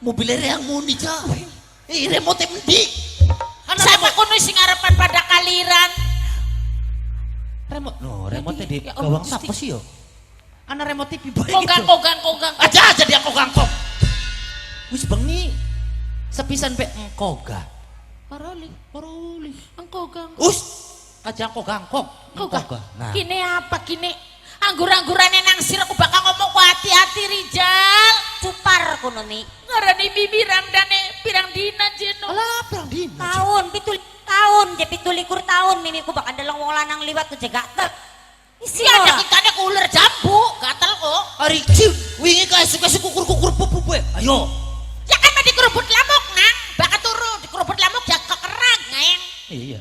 mobil yang muni ja remote mendi Sama kuno sing ngarepan pada kaliran. remote di Ya Allah, gawang siapa sih yo ana remote TV bae Kogang. aja dia kogangkong wis bengi sepisan pe engkoga Paroli. Engkogang. us aja kogangkong Kogang. nah Kini apa kini? Anggur-anggurannya nangsir aku bakal ngomong ku hati-hati Rijal. Cupar kuno Mi. Ngarani bibi ramdane pirang dina jeno. alah perang dina Tahun, 17 tahun, je 17 tahun Mimi ku bakal dalang wong lanang liwat ku je gatel. Isin Si ada ora. kitanya ku ular jambu, gatel kok. ari ciu wingi kae suka kukur pupu we ayo Ya kan mah dikerubut lamuk nang, bakal turu dikerubut lamuk ya kekerang ngeng. iya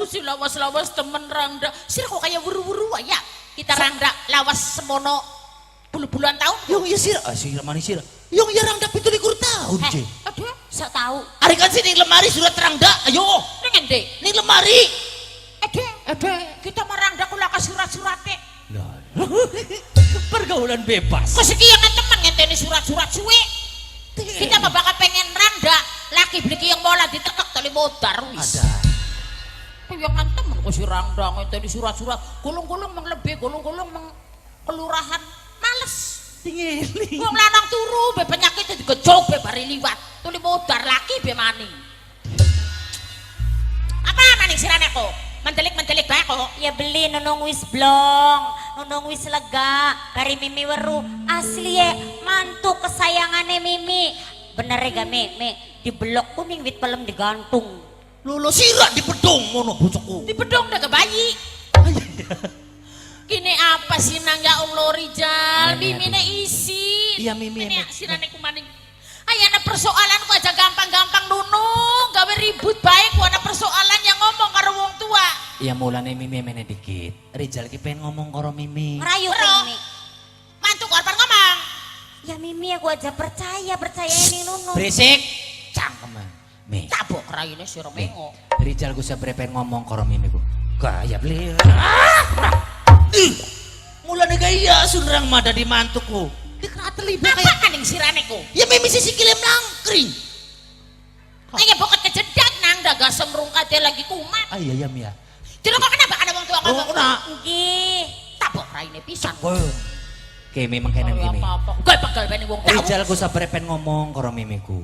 Si lawas-lawas temen rangda, sih kok kayak buru-buru ya. Kita rangda lawas semono bulu-buluan tahun. Yung iya sira, sira manis sira. Yung iya rangda 17 tahun, Je. Aduh, Sok tahu. Ari kan sini lemari surat rangda, ayo. nengen deh. Ning lemari. Ede, kita merangda kula ke surat-suratnya. Pergaulan bebas. Kok sekian temen ngenteni surat-surat suwe. Kita mah bakal pengen rangda, laki beli yang bola ditekek tali modar wis. Ada. Yang temen kok si rangda ngenteni surat-surat, gulung-gulung menglebih, gulung-gulung kelurahan males. Tingeli. Wong lanang turu be penyakit digejog be bari liwat. Tuli modar laki be maning. Apa maning sirane kok? Mentelik-mentelik bae kok. Ya beli nunung wis blong, nunung wis lega, kari Mimi weru asli ya mantu kesayangane Mimi. Bener ya Mi, di blok kuning wit pelem digantung. Lolo sira di bedong ngono bocokku. Di bedong dah ke bayi. Kini apa sih nang ya Allah Rijal? Mimine isi. Iya, Mimi, Ini Mimi. sirane kumaning. Ayana persoalan ku aja gampang-gampang nunung, gawe ribut baik ku ana persoalan yang ngomong karo wong tua. Ya mulane Mimi mene dikit. Rizal ki pengen ngomong karo Mimi. Ngerayu Bro. Mimi. Mantu korban ngomong. Ya Mimi aku aja percaya ini nunung. Berisik. cangkeman. Mi. Tabok raine sira mengo. Rijal ku seprepen ngomong karo mimiku. Gaya beli. Mulane gaya sunrang mada di mantuku. Dikena terlibat Apa kayak. kaning sirane ku? Ya mimi sisi kilem langkring. Kaya boket kejedak nang daga semrung kate lagi kumat. Ah iya Mia. Jadi kok kenapa ada wong tua Oh, ngomong? kena. Nggih. Tabok raine pisan. Oke, memang kenen gini. Apa-apa. Gue bakal bani wong tahu. Rijal ku saprepen ngomong karo mimiku.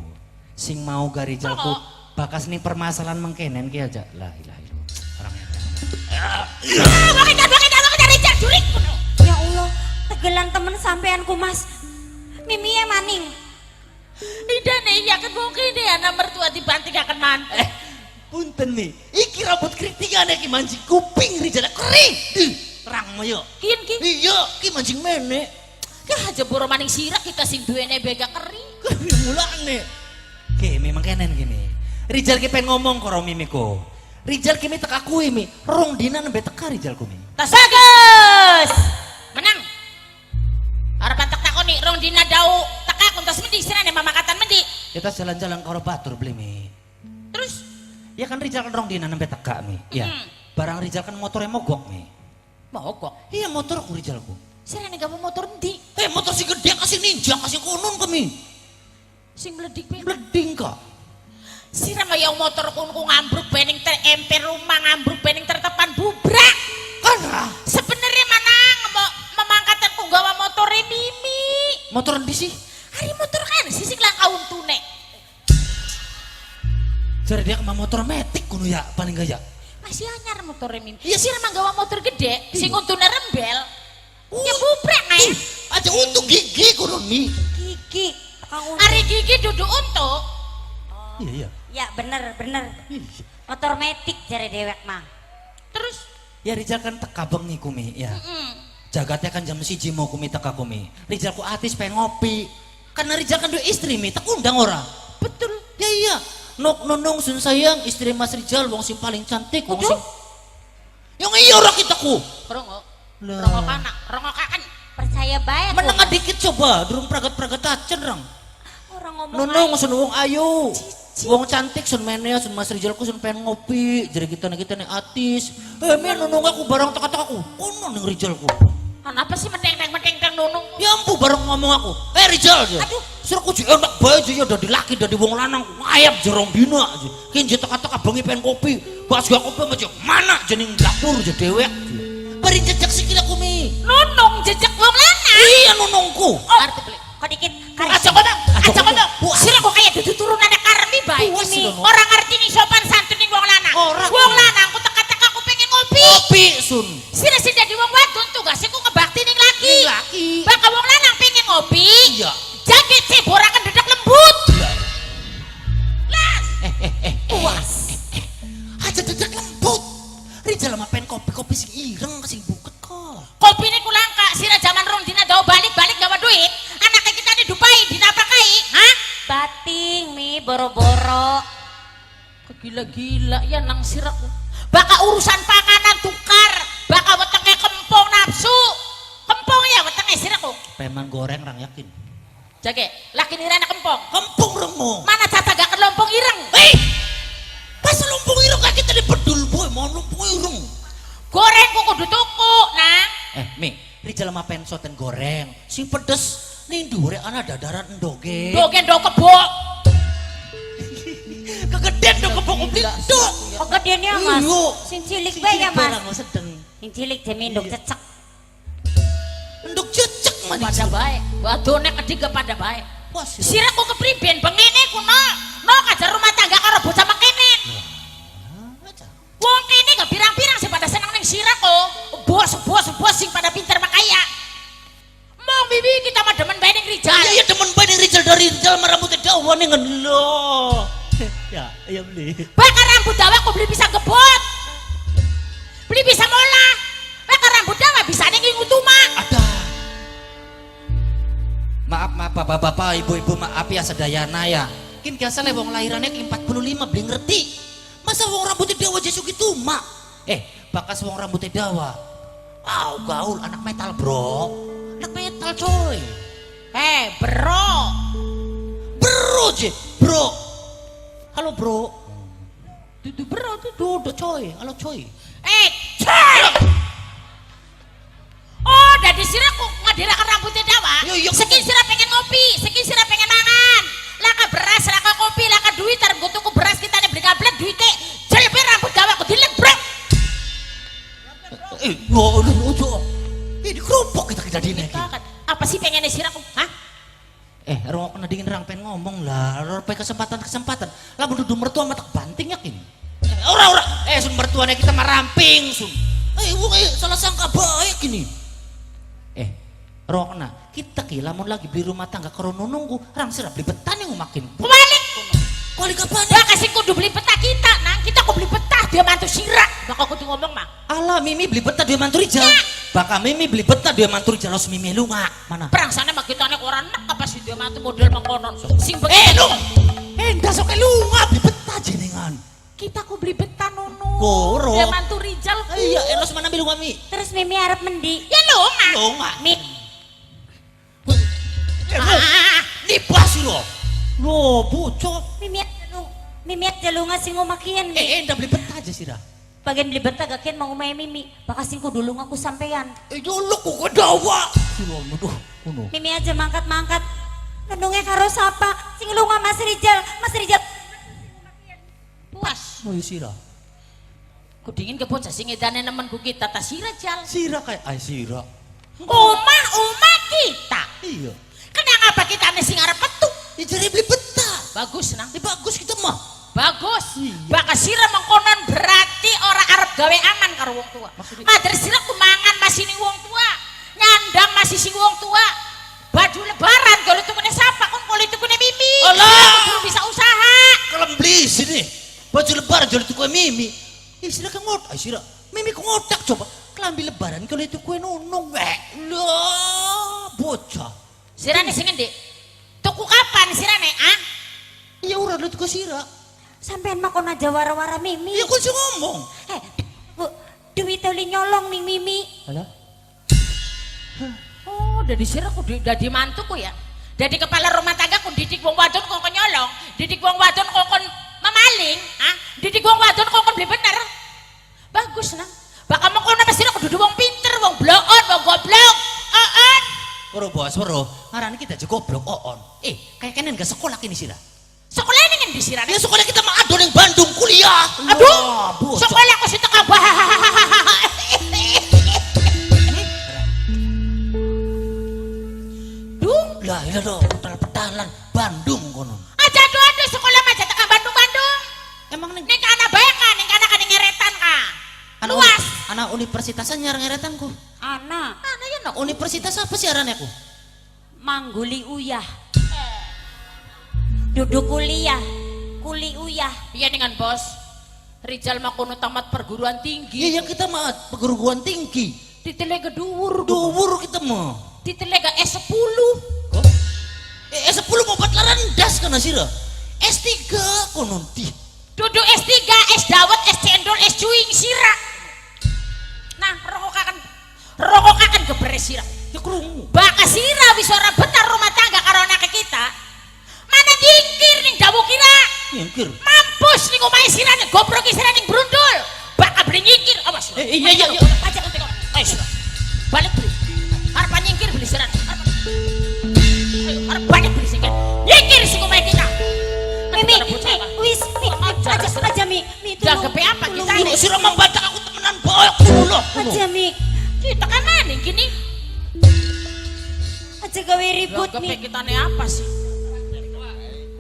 Sing mau ga Rijal ku bakas nih permasalahan mengkenen ki aja. La ilaha illallah. Orang yang Bakit Rijal jurik kuno. Ya Allah, tegelan temen sampeanku Mas. Mimi ya maning. Tidak nih, ya kan mungkin deh anak mertua dibanting akan mantu. punten nih. Iki rambut kritingan ki mancing kuping Rijal kering. Terang moyo. Kian ki, Iya, ki mancing mene. kah aja boro maning sirak kita sing duwene bega kering. Mulane. Oke, memang kenen gini. Rijal ki pengen ngomong karo mimiku. Rijal ki mi teka kuwi mi. Rong dina nembe teka Rijal ku mi. Tas bagus. Menang. Harapan tak takoni rong dina dau teka kuntas mendi sirane mamakatan mendi. Kita jalan-jalan karo batur beli mi. Terus Ya kan Rijal kan rong dina nembe teka mi. Ya. Barang Rijal kan motornya mogok mi. mogok. Iya motorku Rijalku. Sirane gak mau motor endi? Motor si gede kasih ninja kasih kunun kami. Sing meledik pe. Bleding kak. Siram ya motor kunku ngambruk bening ter emper rumah ngambruk bening tertepan bubrak. Kan Sebenarnya mana memangkatan ku gawa motore Mimi. motor di sih. Hari motor kan sisik langkah untune. Jadi dia kemana motor metik kuno ya paling gaya. Masih anyar motore Mimi. Iya siram gawa motor gede sing untune rembel. Oh. Ya bubrak ae. Aja untung gigi kuno mi. Gigi. Kang Hari gigi duduk untuk. Iya iya. Ya bener. Motor metik jare dewek mah. Terus Ya Rijal kan teka bengi kumi ya. Jagatnya kan jam 1 mau kumi teka kumi. Rijal ku atis pengen ngopi. Karena Rijal kan dua istri mi tak undang orang. betul. Ya iya. Nok nonong sun sayang istri Mas Rijal wong sing paling cantik wong sing. Yang iya orang kita ku. Rongok. Lah. Rongok anak, rongok kan. Percaya bae aku. Menengah dikit coba, durung pragat-pragat aja rang. Orang ngomong Nonong aja. sun wong ayu. Wong cantik sun menea sun Mas Rijalku sun pengen ngopi. Jadi kita nih atis. Men nonong aku barang teka-teka aku. Kono ning Rijalku. Kenapa sih mendeng nunung? Ya ampu bareng ngomong aku. Rijal aja. Aduh. Suruh kuji enak bae aja ya dari laki dari wong lanang. Ayam jerong dina aja. Kinje teka-teka bengi pengen kopi. Pas gak kopi aja mana jening dapur aja dewek. Bari jejak sikil aku mi. Nunung jejak wong lanang. Iya nonongku. Arti beli. Kok dikit Aja ngomong, aja ngomong. Puas. Sira kok kayak dudu turunan Karmi bae. Puas Ini loh, no. orang ngerti nih sopan santun ning wong lanang. Orang. Wong lanang ku teka-teka aku pengen ngopi. Kopi sun. Sira sing dadi wong wadon tugasnya ku ngebakti ning laki. Ning laki. Bakal wong lanang pengen ngopi. Iya. Jaket ceborakan dedak lembut. Las. Puas. Aja dedak lembut. Rijal mah pengen kopi-kopi sing ireng sing buket kok. Kopi ini ku langka. Sira zaman rong dina dawa balik-balik gawa duit. Anaknya kita nih dupai dinapakai. Hah? bating mi boro-boro. Gila-gila ya nang siraku. Baka urusan panganan tukar. Baka wetenge kempong nafsu. Kempong ya wetenge siraku. Preman goreng rang yakin. Jage, laki nirana kempong. Kampung remo. Mana cacagakan lompong ireng? Pas lumpung ireng kayak kita di bedul boy, mau lumpung ireng. Goreng ku kudu tuku, nang. Mi, Rijal mah pengen soten goreng. Sing pedes ning dhuwure ana dadaran endoge. Dogen do kebok. Kegedean dong kebok komplit. Dok. Kok gedean ya Mas? Iya. Sing cilik bae ya Mas. Barang sedeng. Sing cilik demi ndok cecek. Endok cecek man. Pada baik. Wadone ketiga pada baik. Wah, Siraku kepriben bengene ku no kajar rumah tangga karo bocah mekenen. Wong kene gak pirang-pirang sing pada seneng ning siraku. Bos sing pada pinter makaya. Mau bibi kita mah demen bae ning Rijal. Iya temen bae ning Rijal dari Rijal mah rambutnya dawa ning ngelo. Ya, iya beli. Bakar rambut dawa aku beli bisa gebot. Beli bisa mola. Bakar rambut dawa bisa ning ngutuma. Ada. Maaf bapak-bapak, ibu-ibu maaf ya sedayana ya. Kin biasa wong lahirannya ke 45 beli ngerti. Masa wong rambutnya dawa jesu gitu mak. Bakas wong rambutnya dawa. Gaul anak metal bro. Anak metal coy. Bro. Bro je, bro. Halo bro. Itu bro, itu coy. Halo coy. Coy! Oh, dari sira kok ngadirakan rambutnya dawa. Yo, Sekin sira pengen ngopi, sekin sira pengen mangan. Laka beras, laka kopi, laka duit, arep go tuku beras kita beli gablek duite. Jelebe rambut dawa ku dilek, Bro. Ini kerupuk kita dini. Apa sih pengennya sira kok? Hah? Rong kena dingin orang pengen ngomong lah. Ropai kesempatan. Lah duduk mertua matak banting yakin. Ora. Sun mertuanya kita maramping sun. Salah sangka baik ini. Rong kena. Kita lamun lagi beli rumah tangga karo nunggu. Rang sira beli betan yang makin. Kebalik. Kuali kapan? Bah kasih kudu beli petah kita, nang kita kok beli petah dia mantu sira. Bakal kudu ngomong mah. Alah Mimi beli betah dia mantu Rijal. Bakal Mimi beli betah dia mantu Rijal los Mimi lu nggak mana? Perang sana mah kita nek orang nak apa sih dia mantu model mengkonon. Sing begitu. Lu. Endah sok lu nggak beli betah jenengan. Kita kok beli betah nono. Koro. Dia mantu Rijal. Iya, los mana bilu kami? Terus Mimi harap mendi. Ya lu nggak. Lu nggak? Mi, Nih pasti lo. Lo bocor. Mimi aja lu ngasih ngumakian. Endah beli betah aja sih dah. Bagian beli betah gakian mau ngumai Mimi. Bakasin ku dulu ngaku sampean. Dulu kok dawa. Siro muduh kuno. Mimi aja mangkat. Nendungnya karo sapa? Sing lu nggak Mas Rijal. Puas. Oh iya sira. Ku dingin ke bocah sing edane nemenku kita tas sira jal. Sira kayak sira. Omah kita. Iya. Kenapa kita ane sing arep metu? Jadi beli betah. Bagus nang. Bagus kita mah. Bagus. Iya. Bakal sira mengkonon berarti orang arep gawe aman karo wong tua. Maksudnya? Madre sira kumangan masih ning wong tua. Nyandang masih sing wong tua. Baju lebaran kalau tukune sapa kon kalau tukune Mimi. Alah. Belum bisa usaha. Kalau beli sini baju lebaran jadi tuh kue Mimi. Sira kan ngotak sira. Mimi kok ngotak coba. Kelambi lebaran kalau itu kue nunung lah bocah. Sirane sing endi? Tuku kapan sirane? Ah? Iya udah lu tuh sira. Sampean mah kon aja wara-wara Mimi. Iya kau sih ngomong. Bu, duit tuli nyolong ning Mimi. Alah. Oh, dari sira ku dadi mantuku ya. Dadi kepala rumah tangga ku didik wong wadon kok nyolong, didik wong wadon kok memaling, ah? Didik wong wadon kok beli bener. Bagus nang. Bakal mengkono apa sira kudu wong pinter, wong bloon, wong goblok. Bro bos, bro. Ngarani kita aja goblok on. Kayak kenen gak sekolah kini sira. Sekolah ini kan di sirane. Ya sekolah kita mah adon yang Bandung kuliah. Aduh, sekolah aku sih teka Duh, lah iya dong, petalan Bandung konon. aja aduh sekolah aja teka Bandung. Emang nih Ning kana bayang ka, ning kana ngeretan ka. Luas. Anak universitasnya ngeretanku. Anak ya no. Universitas apa sih arannya aku? Mangguli uyah. Duduk kuliah. Kuli uyah. Iya dengan bos. Rijal makono tamat perguruan tinggi. Iya yang kita mah perguruan tinggi. Ditelega dhuwur. Dhuwur kita mah. Ditelega S10. Oh? S10 mau batlaran das kana sira. S3 konon ti. Duduk S3, S dawet, S cendol, S cuing sira. Nah, rokokakan gebere sira. Ya krungu. Baka sira wis ora betah rumah tangga karo anak kita. Mana dingkir ning dawu kira. Nyingkir. Mampus ning omahe sira ning gobrok sira ning brundul. Baka beli nyingkir awas. Iya. Aja tengok. Ayo sira. Balik beli. Arep nyingkir beli sira. Ayo arep balik beli sing. Nyingkir sing omahe kita. Mimi, wis, aja Mi. Mi Jaga tolong. pe apa kita Lu nih? sira membantah aku temenan boyok dulu. Aja Mi. Kita kan aneh gini. Aja gawe ribut Jaga pe Mi. kita nih apa sih?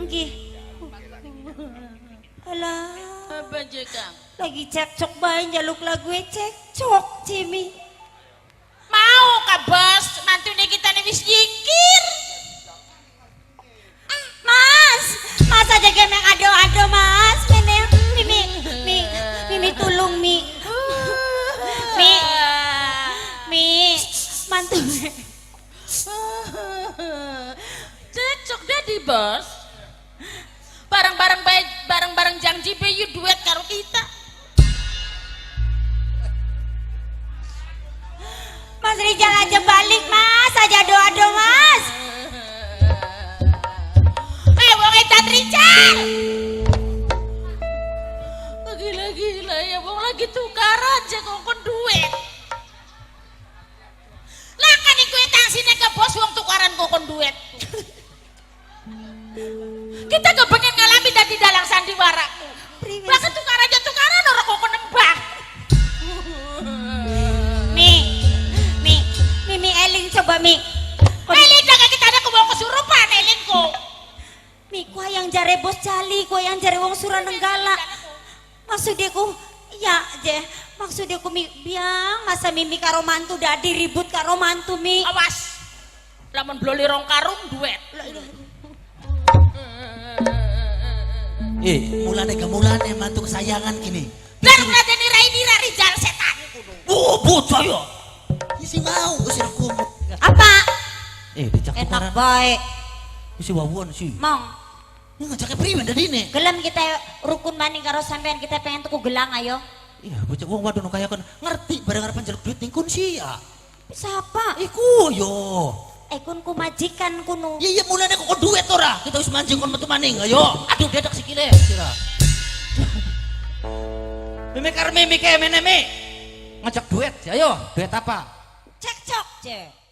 Nggih. Alah, Apa jaga? lagi cekcok bae njaluk lagu cekcok Jimmy. Mau ka bos, mantune kita nih wis nyingkir. Mas aja gemeng ado-ado Mas. Mimi tulung Mi. Mi, mantu. Cocok jadi bos. Barang-barang janji bayu duet karo kita. Mas Rijal aja balik Mas, aja ado-ado Mas. Wong edan Rijal. gila ya wong lagi tukaran aja ngongkon duit. Lah kan iku tangsine ke bos wong tukaran ngongkon duit. Kita gak pengen ngalami dadi dalang sandiwaraku. Lah tukaran aja tukaran ora kok nembang. Mi eling coba Mi. Eling daga kita ada mau kesurupan elingku. Mi ku yang jare bos Jali, ku yang jare wong Suranenggala. Maksudnya ku ya je, maksudnya ku Mi biang masa Mimi karo mantu dadi ribut karo mantu Mi. Awas. Lamun bloli rong karung duit. mulane mantu kesayangan gini. Baru ngadeni Rainira Rizal setan. Bocah ya. Isi mau usir kumut. Apa? Dijak Enak tukaran. baik. Isi wawon sih. Mong, Ini ngajaknya priwen dari ini. gelam kita rukun maning karo sampean kita pengen tuku gelang ayo. Iya, bocah wong wadon kaya kan ngerti bareng arep njaluk duit ning kun sih ya. Siapa? Iku yo. Kun ku majikan kuno. Iya mulane kok duit ora. Kita wis mancing kon metu maning. Ayo. Aduh dedak sikile sira. Mimi karme mimi kayak meneme. Ngajak duit. Ayo, duit apa? Cekcok je.